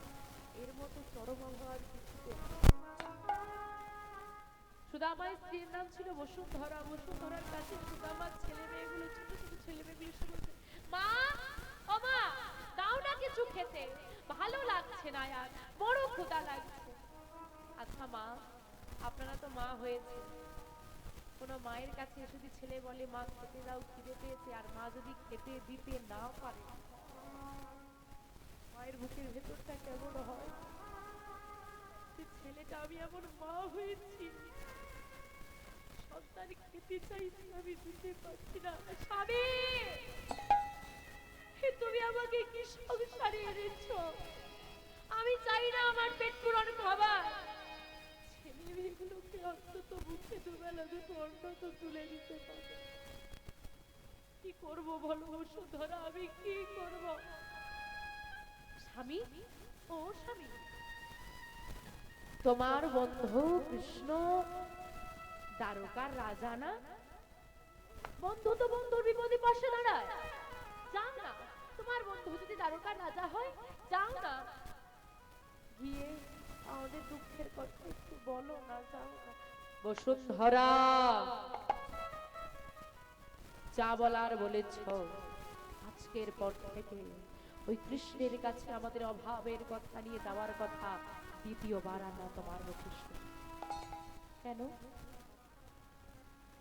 এর মতো চরম অভাব আর কিছুতে নেই। সুদামার স্ত্রীর নাম ছিল বসুন্ধরা। বসুন্ধরার কাছে সুদামার ছেলে মেয়েগুলো, ছোট ছোট ছেলে মেয়েগুলো এসে বলছে, মা, ও মা, দাও না কিছু খেতে, ভালো লাগছে না, আর বড় ক্ষুধা লাগছে। আচ্ছা মা, আপনারা তো মা হয়েছে, কোন মায়ের কাছে যদি ছেলে বলে মা খেতে দাও, খিদে পেয়েছে, আর মা যদি খেতে দিতে না পারে, মায়ের বুকের ভেতরটা কেমন হয়? ছেলেটা, আমি এমন মা হয়েছি, সন্তান খেতে চাইছি, আমি দিতে পারছি না। স্বামী, তুমি আমাকে কি সংসারে এনেছো? আমি চাই না আমার পেট পূরণ খাবার। ছেলে মেয়েগুলোকে অন্তত মুখে দুবেলা দুটো অন্ন তো তুলে দিতে পারবে। কি করবো বলো বসুন্ধরা, আমি কি করব? স্বামী, ও স্বামী, তোমার বন্ধু কৃষ্ণ দ্বারকার রাজা না? বন্ধু তো বন্ধুর বিপদে পাশে দাঁড়ায়। যাও না, তোমার বন্ধু যদি দ্বারকার রাজা হয়, যাও না, গিয়ে আমাদের দুঃখের কথা একটু বলো না, যাও না। বসুন্ধরা, যা বলার বলেছ, আজকের পর থেকে ওই কৃষ্ণের কাছে আমাদের অভাবের কথা নিয়ে যাওয়ার কথা দ্বিতীয়বার আর না তোমার মুখে শুনি। কেন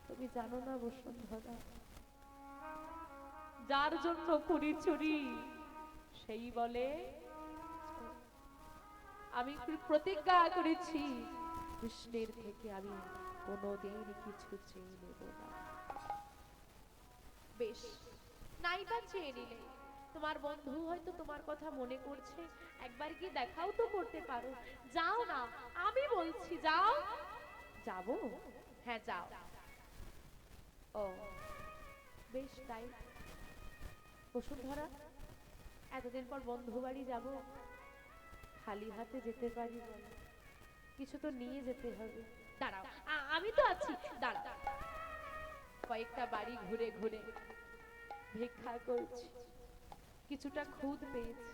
তুমি জানো না বসুন্ধরা, যার জন্য করি চুরি সেই বলে আমি প্রতিজ্ঞা করেছি কৃষ্ণের থেকে আমি কোনোদিন কিছু চেয়ে নেব না। বেশ, নাইবা চেয়ে নিলে, তোমার বন্ধু হয়তো তোমার কথা মনে করছে, একবার কি দেখাও তো করতে পারো। যাও না, আমি বলছি যাও। যাবো? হ্যাঁ যাও। ও বেশ, তাই। বসুন্ধরা, এতদিন পর বন্ধু বাড়ি যাব, খালি হাতে যেতে পারি বলো? কিছু তো নিয়ে যেতে হবে। দাঁড়াও, আমি তো আছি, দাঁড়াও। কয়েকটা বাড়ি ঘুরে ঘুরে ভিক্ষা করছি, কিছুটা খুদ পেয়েছি,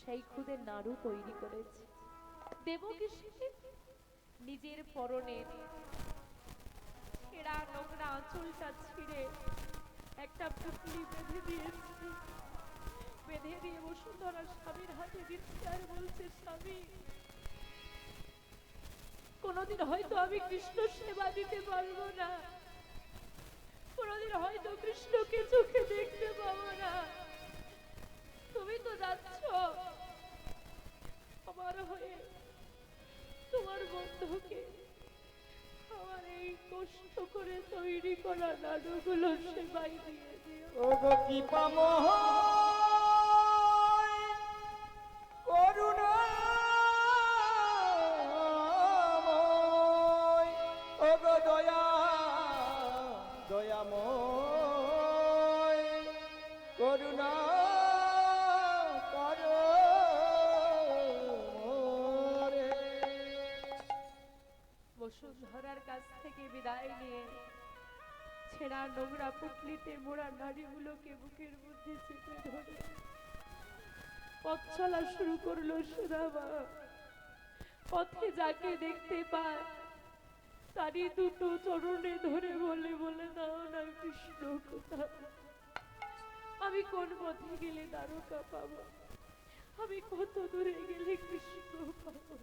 সেই খুদে নাড়ু তৈরি করেছি। দেব কৃষ্ণকে নিজের পরনের ছেঁড়া নোংরা আঁচলটা ছিঁড়ে একটা পুটলি বেঁধে দিয়েছি। বেঁধে দিয়ে বসুন্ধরা স্বামীর হাতে দিচ্ছে আর বলছে, স্বামী, কোনদিন হয়তো আমি কৃষ্ণ সেবা দিতে পারবো না, কোনদিন হয়তো কৃষ্ণকে চোখে দেখতে পাবো না, তুমি তো যাচ্ছ আমার হয়ে তোমার বন্ধুকে আমার এই কষ্ট করে তৈরি করা নাড়ুগুলো সেবাই দিয়ে দিও। ওগো কৃপাময় করুণাময়, ওগো দয়াময়, করুণা করো মোরে। বসুন্ধরার কাছ থেকে বিদায় নিয়ে ছেঁড়া নোংরা পুটলিতে মোড়া নাড়িগুলোকে বুকের মধ্যে চেপে ধরে পথ চলা শুরু করলো সুদামা। পথে যাকে দেখতে পায় তারই দুটো চরণে ধরে বলে, বলে দাও না কৃষ্ণ কোথায়? আমি কোন পথে গেলে দ্বারকা পাবো? আমি কত দূরে গেলে কৃষ্ণ পাবো?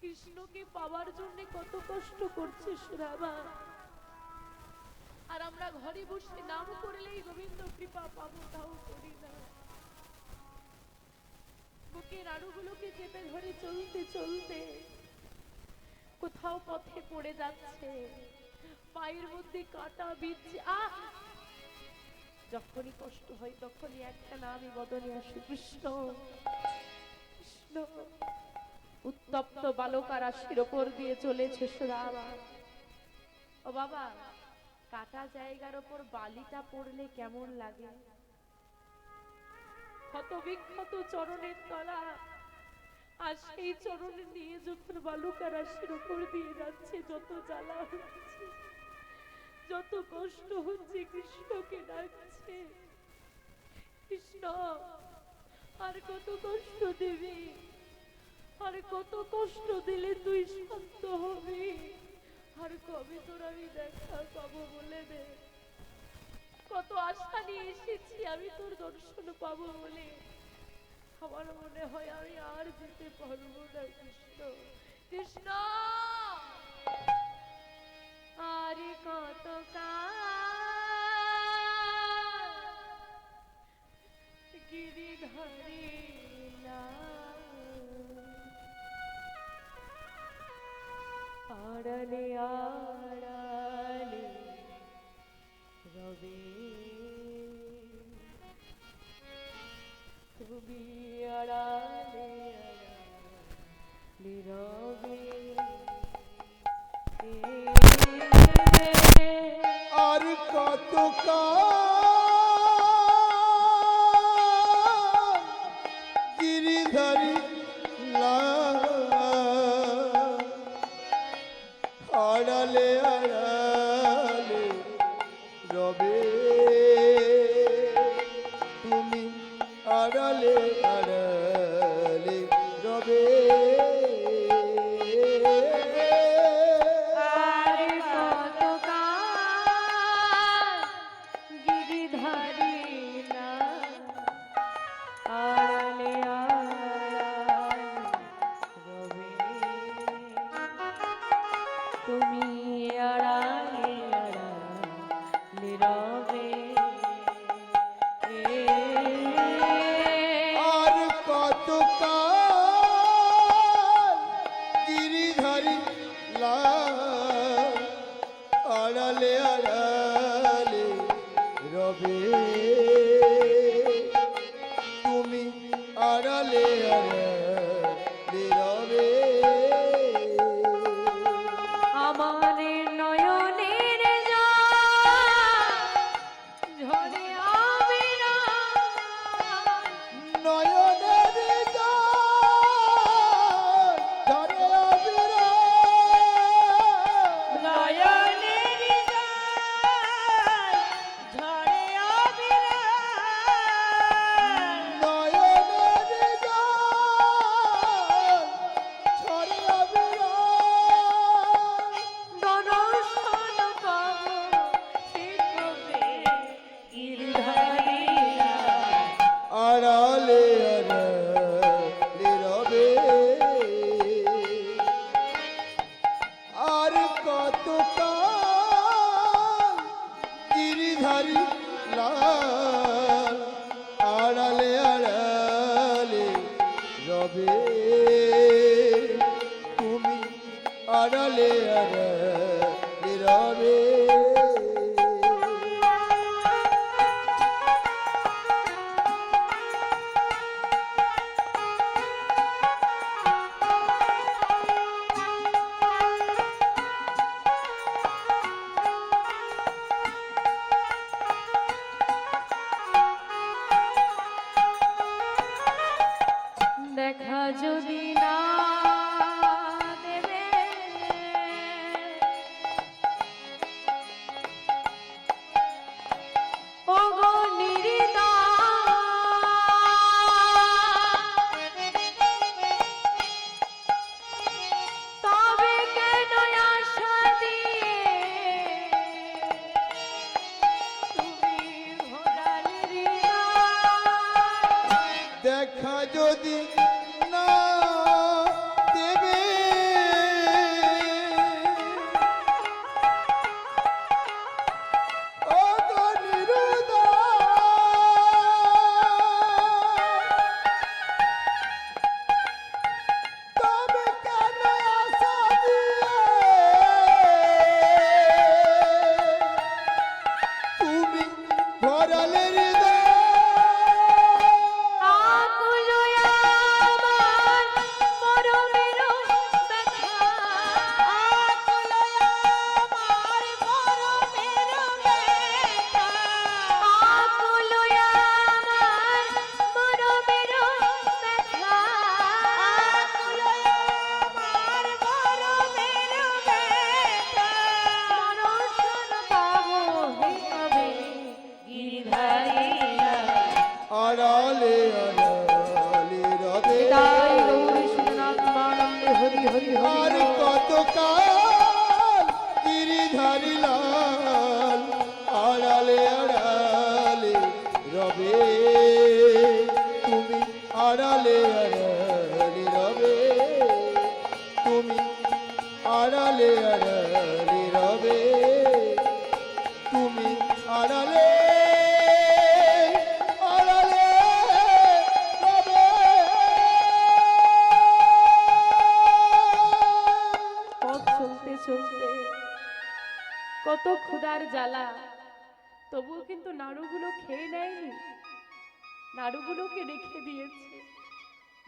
কৃষ্ণকে পাওয়ার জন্য কত কষ্ট করছে সুদামা, আর আমরা ঘরে বসে নাম করলেই গোবিন্দ কৃপা পাবো, তাও করি না। বুকের আড়ুগুলোকে চেপে ধরে চলতে চলতে কোথাও পথে পড়ে যাচ্ছে, পায়ের মধ্যে কাটা বিচ্ছে। যখনই কষ্ট হয় তখনই একটা নামই বদনে আসে, কৃষ্ণ কৃষ্ণ। উত্তপ্ত বালকা রাশির ওপর দিয়ে চলেছে সুদামা। ও বাবা, কাটা জায়গার ওপর বালিটা পড়লে কেমন লাগে? ক্ষত বিক্ষত চরণের তলা, আর সেই চরণে নিয়ে যখন বালুকা রাশির ওপর দিয়ে যাচ্ছে, যত জ্বালা হচ্ছে, যত কষ্ট হচ্ছে, কৃষ্ণকে ডাকছে, কৃষ্ণ আর কত কষ্ট দেবে? আর কত কষ্ট দিলে তুই শান্ত হবি? আর কবে তোর আমি দেখা পাবো বলে দে। কত আশা নিয়ে এসেছি আমি তোর দর্শন পাবো বলে, আমার মনে হয় আমি আর যেতে পারবো না কৃষ্ণ, কৃষ্ণ। আর কত গিরিধারী আড়ালে আড়ালে রবে, তুমি আড়ালে আড়ালে তুমি আড়ালে আড়ালে রবে আর কত গিরিধারী লাল আড়ালে আড়ালে রবে তুমি আড়ালে আড়ালে রবে আমার নয়নের ঝরে আবিরা নয়নের জল ঝরে অবিরাম। নয়নের জল ঝরে অবিরাম। নয়নের জল ঝরে অবিরাম। দর্শন পাবো সে কবে গিরিধারীরা আড়ালে আড়ালে রবে আর কত গিরিধারী লাল আড়ালে আড়ালে রবে তুমি আড়ালে আড়ালে রবে দেখা যদি না দেবে ওগো তবে কেন আশা দিয়ে তুমি ভোলালে হৃদয় দেখা যদি না দেবে ও গো নিরুদয়, তবে কেন আশা দিয়ে তুমি ভরালে হৃদয়। আকুলো আমার মরমের ব্যথা আকুলো আমার মরমের ব্যথা। আকুলো আমার মরমের ব্যথা আকুলো আমার মরমের ব্যথা। দর্শন পাবো হে কবে গিরিধারীরা আড়ালে আড়ালে রবে তাই গৌরী সুনামানন্দে হরি হরি আর হরি কত গিরিধারী লাল আড়ালে আড়ালে রবে তুমি আড়ালে আড়ালে রবে তুমি আড়ালে আড়ালে রবে তুমি আড়ালে আড়ালে রবে। পথ চলতে চলতে কত ক্ষুধার জ্বালা, তবুও কিন্তু নাড়ুগুলো খেয়ে নেয়নি, নাড়ুগুলোকে রেখে দিয়েছে।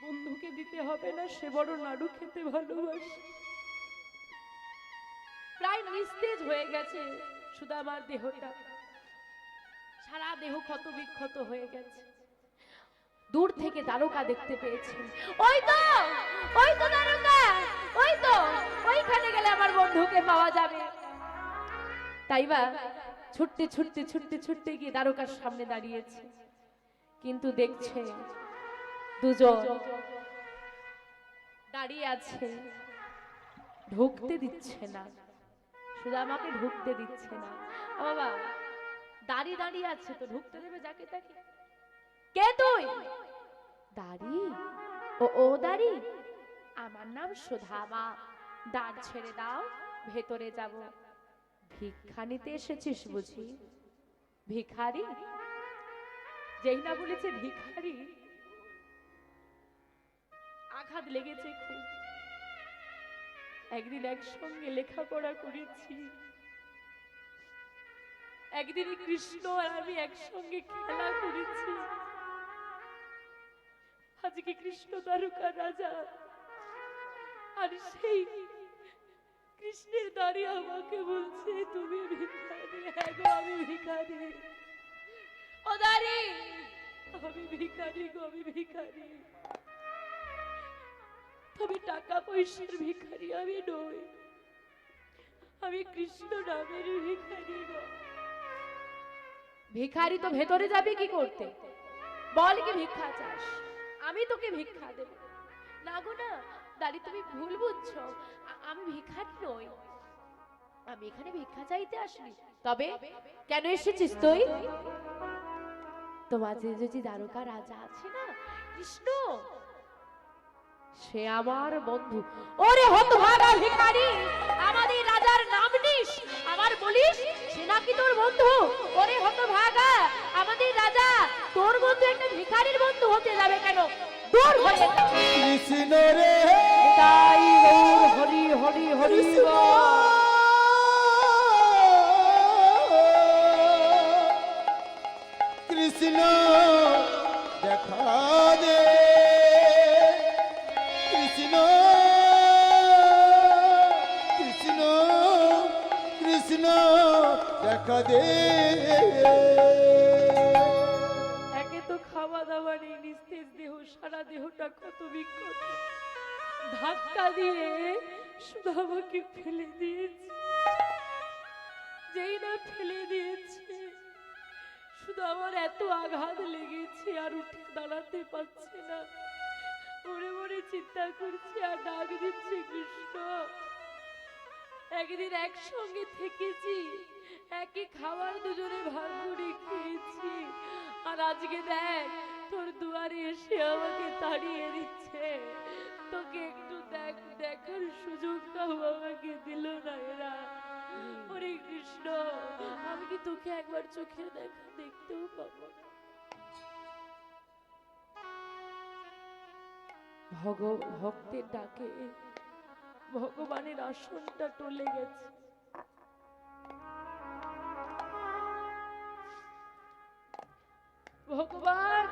বন্ধুকে দিতে হবে না, সে বড় নাড়ু খেতে ভালোবাসে। প্রায় নিস্তেজ হয়ে গেছে সুদামার দেহটা, সারা দেহ ক্ষত বিক্ষত হয়ে গেছে। দূর থেকে দ্বারকা দেখতে পেয়েছেন, ওই তো দ্বারকা, ওই তো ওইখানে গেলে আমার বন্ধুকে পাওয়া যাবে। তাই বা ছুটতে ছুটতে ছুটতে ছুটতে গিয়ে দ্বারকার সামনে দাঁড়িয়েছে, কিন্তু দেখছে দুজন দাঁড়িয়ে আছে, ঢুকতে দিচ্ছে না, সুদামাকে ঢুকতে দিচ্ছে না। বাবা দাঁড়িয়ে দাঁড়িয়ে আছে তো ঢুকতে দেবে যাকে তাকে? কে তুই? দাড়ি? ও দাড়ি, আমার নাম সুধামা, দাঁড় ছেড়ে দাও, ভেতরে যাব। ভিক্ষা নিতে এসেছিস বুঝি? ভিখারি? যেই না বলেছে ভিখারি, আঘাত লেগেছে খুব। একদিন একসঙ্গে লেখাপড়া করেছি, একদিন কৃষ্ণ আর আমি একসঙ্গে খেলা করেছি। আজকে কৃষ্ণ দ্বারকা রাজা, আর সেই কৃষ্ণের দাঁড়িয়ে আমাকে বলছে তুমি ভিখারি। হ্যাঁ গো, আমি ভিখারি। ও দাঁড়ি, আমি ভিখারি গো, আমি ভিখারি। তবে টাকা পয়সার ভিখারি আমি নই, আমি কৃষ্ণ নামের ভিখারি গো। ভিখারি তো ভেতরে যাবে কি করতে? বল কি ভিক্ষা চাস? আমি তোকে ভিক্ষা দেব। না গো না দাদি, তুমি ভুল বুঝছো, আমি ভিখারি নই, আমি এখানে ভিক্ষা চাইতে আসিনি। তবে কেন এসেছিস তুই? তোমার যে দ্বারকা রাজা আছে না কৃষ্ণ, সে আমার বন্ধু। ওরে হতভাগা ভিখারি, আমাদের রাজার নাম নিস, আমার বলিস সে নাকি তোর বন্ধু? ওরে হতভাগা, আমাদের রাজা তোর বন্ধু একটা ভিখারির বন্ধু হতে যাবে কেন? দূর হয়ে যা। কৃষ্ণ রে, তাই গৌর হরি হরি হরি কৃষ্ণ দেখা দে, কৃষ্ণ কৃষ্ণ কৃষ্ণ দেখা দে। একে তো খাওয়া দাওয়া নেই, নিস্তেজ দেহ, সারা দেহটা কত বিক্ষত। ধাক্কা দিয়ে শুধু আমাকে ফেলে দিয়েছে। যেই না ফেলে দিয়েছে, শুধু আমার এত আঘাত লেগেছে আর উঠে দাঁড়াতে পারছে না। মনে মনে চিন্তা করছি আর ডাক দিচ্ছে কৃষ্ণ। একদিন একসঙ্গে থেকেছি, একই খাবার দুজনে ভাগ করে খেয়েছি, আর আজকে দেখ তোর দুয়ারে এসে আমাকে তাড়িয়ে দিচ্ছে। তোকে একটু দেখার সুযোগটাও আমাকে দিল না এরা। ওরে কৃষ্ণ, আমি কি তোকে একবার চোখে দেখতেও পাবো না? ভক্তের ডাকে ভগবানের আসনটা টলে গেছে। ভগবান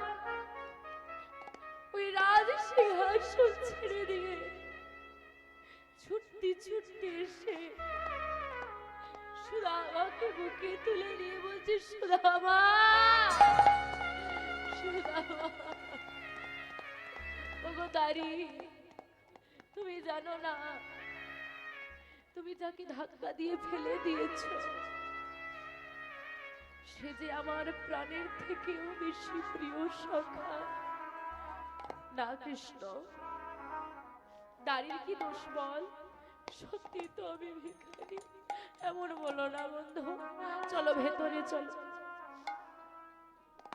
ওই রাজ সিংহাসন ছেড়ে দিয়ে ছুটতে ছুটতে এসে সুদামাকে বুকে তুলে নিয়ে বলছে, সুদামা সুদামা। ওগো দাঁড়ি, তুমি জানো না তুমি যাকে ধাক্কা দিয়ে ফেলে দিয়েছ সে যে আমার প্রাণের থেকেও বেশি প্রিয় সখা। না কৃষ্ণ, দাঁড়িয়ে কি দোষ বল? সত্যি তো আমি ভিখারি। এমন বলো না বন্ধু, চলো ভেতরে চলো।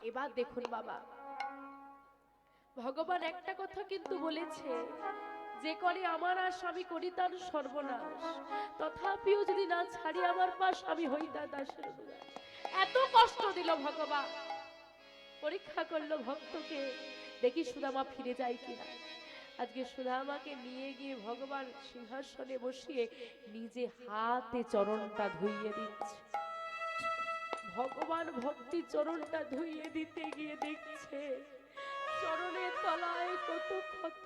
এবার দেখুন বাবা, ভগবান একটা কথা কিন্তু বলেছে, যে করে আমার আশ আমি করি তার সর্বনাশ, তথাপিও যদি না ছাড়ি আমার পাশ আমি হই তার দাসের দাস। এত কষ্ট দিল ভগবান, পরীক্ষা করলো ভক্তকে, দেখি সুদামা ফিরে যায় কিনা। আজকে সুদামাকে নিয়ে গিয়ে ভগবান সিংহাসনে বসিয়ে নিজে হাতে চরণটা ধুইয়ে দিচ্ছে। ভগবান ভক্তি চরণটা ধুইয়ে দিতে গিয়ে দেখছে চরণের তলায় কত ক্ষত।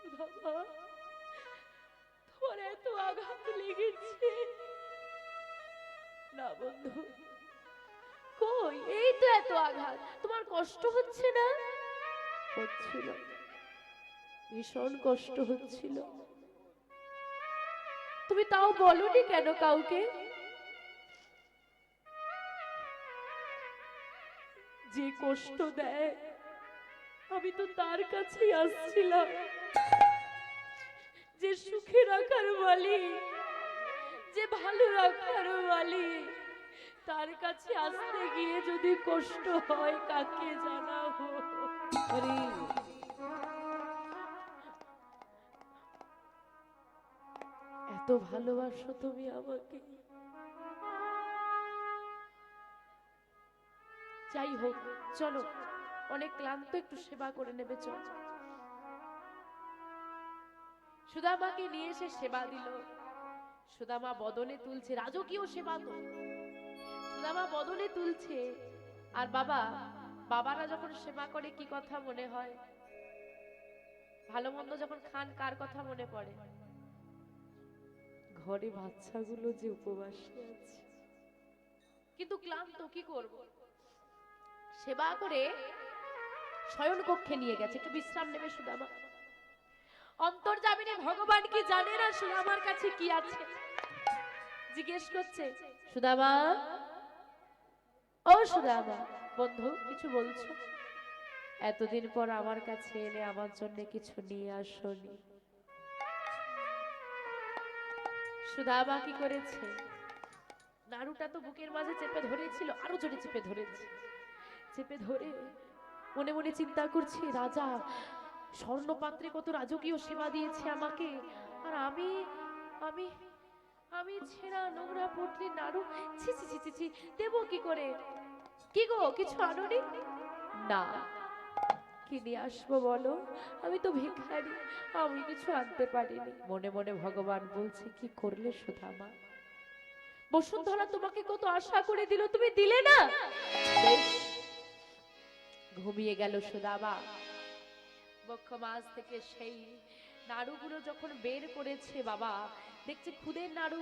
সুদামা, তোমার এত আঘাত লেগেছে? না বন্ধু, কই, এই তো এত আঘাত, তোমার কষ্ট হচ্ছে না? হচ্ছিল, ভীষণ কষ্ট হচ্ছিল। তুমি তাও বলনি কেন কাউকে? যে কষ্ট দেয় আমি তো তার কাছেই আসছিলাম, যে সুখে রাখার মালিক, যে ভালো রাখার মালিক, তার কাছে আসতে গিয়ে যদি কষ্ট হয় কাকে জানাবো? এত কত ভালোবাসো তুমি আমাকে। যাই হোক, চলো, অনেক ক্লান্ত, একটু সেবা করে নেবে, চল। সুদামাকে নিয়ে এসে সেবা দিল। সুদামা বদনে তুলছে, রাজকীয় সেবা তো। সুদামা বদনে তুলছে। আর বাবারা যখন সেবা করে কি কথা মনে হয়? ভালো মন্দ যখন খান কার কথা মনে পড়ে? ঘরে বাচ্চাগুলো যে উপবাসে আছে, কিন্তু ক্লান্ত, কি করব? সেবা করে শয়ন কক্ষে নিয়ে গেছে, একটু বিশ্রাম নেবে সুদামা। অন্তর্যামিনী ভগবান কি জানে না সুদামার কাছে কি আছে? জিজ্ঞেস করছে, সুদামা, ও সুদামা, বন্ধু কিছু বলছো? এতদিন পর আমার কাছে এলে আমার জন্য কিছু নিয়ে আসনি। সুদামা কি করেছে? নাড়ুটা তো বুকের মাঝে চেপে ধরেছিল, আরো জোরে চেপে ধরেছে। চেপে ধরে মনে মনে চিন্তা করছে, রাজা স্বর্ণপাত্রে কত রাজকীয় সেবা দিয়েছে আমাকে, আর আমি আমি আমি ছেঁড়া নোংরা পটলি নাড়ু ছি ছি ছি ছি ছি দেবো কি করে? কি গো, কিছু আনোনি? না, কি নিয়ে আসবো বলো? আমি তো ভিখারি, আমি কিছু আনতে পারিনি। মনে মনে ভগবান বলছে, কি করলে সুদামা? বসুন্ধরা তোমাকে কত আশা করে দিল, তুমি দিলে না। বেশ, ঘুমিয়ে গেল সুদামা। বক্ষ মাঝ থেকে সেই নাড়ুগুলো যখন বের করেছে, বাবা দেখছে খুদের নাড়ু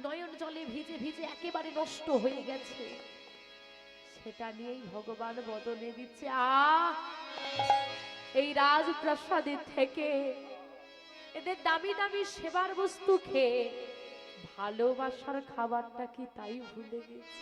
নয়ন জলে ভিজে ভিজে একেবারে নষ্ট হয়ে গেছে। সেটা নিয়েই ভগবান বদনে দিচ্ছে, এই রাজপ্রাসাদের থেকে এদের দামি দামি সেবার বস্তু খেয়ে ভালোবাসার খাবারটা কি তাই ভুলে গেছে?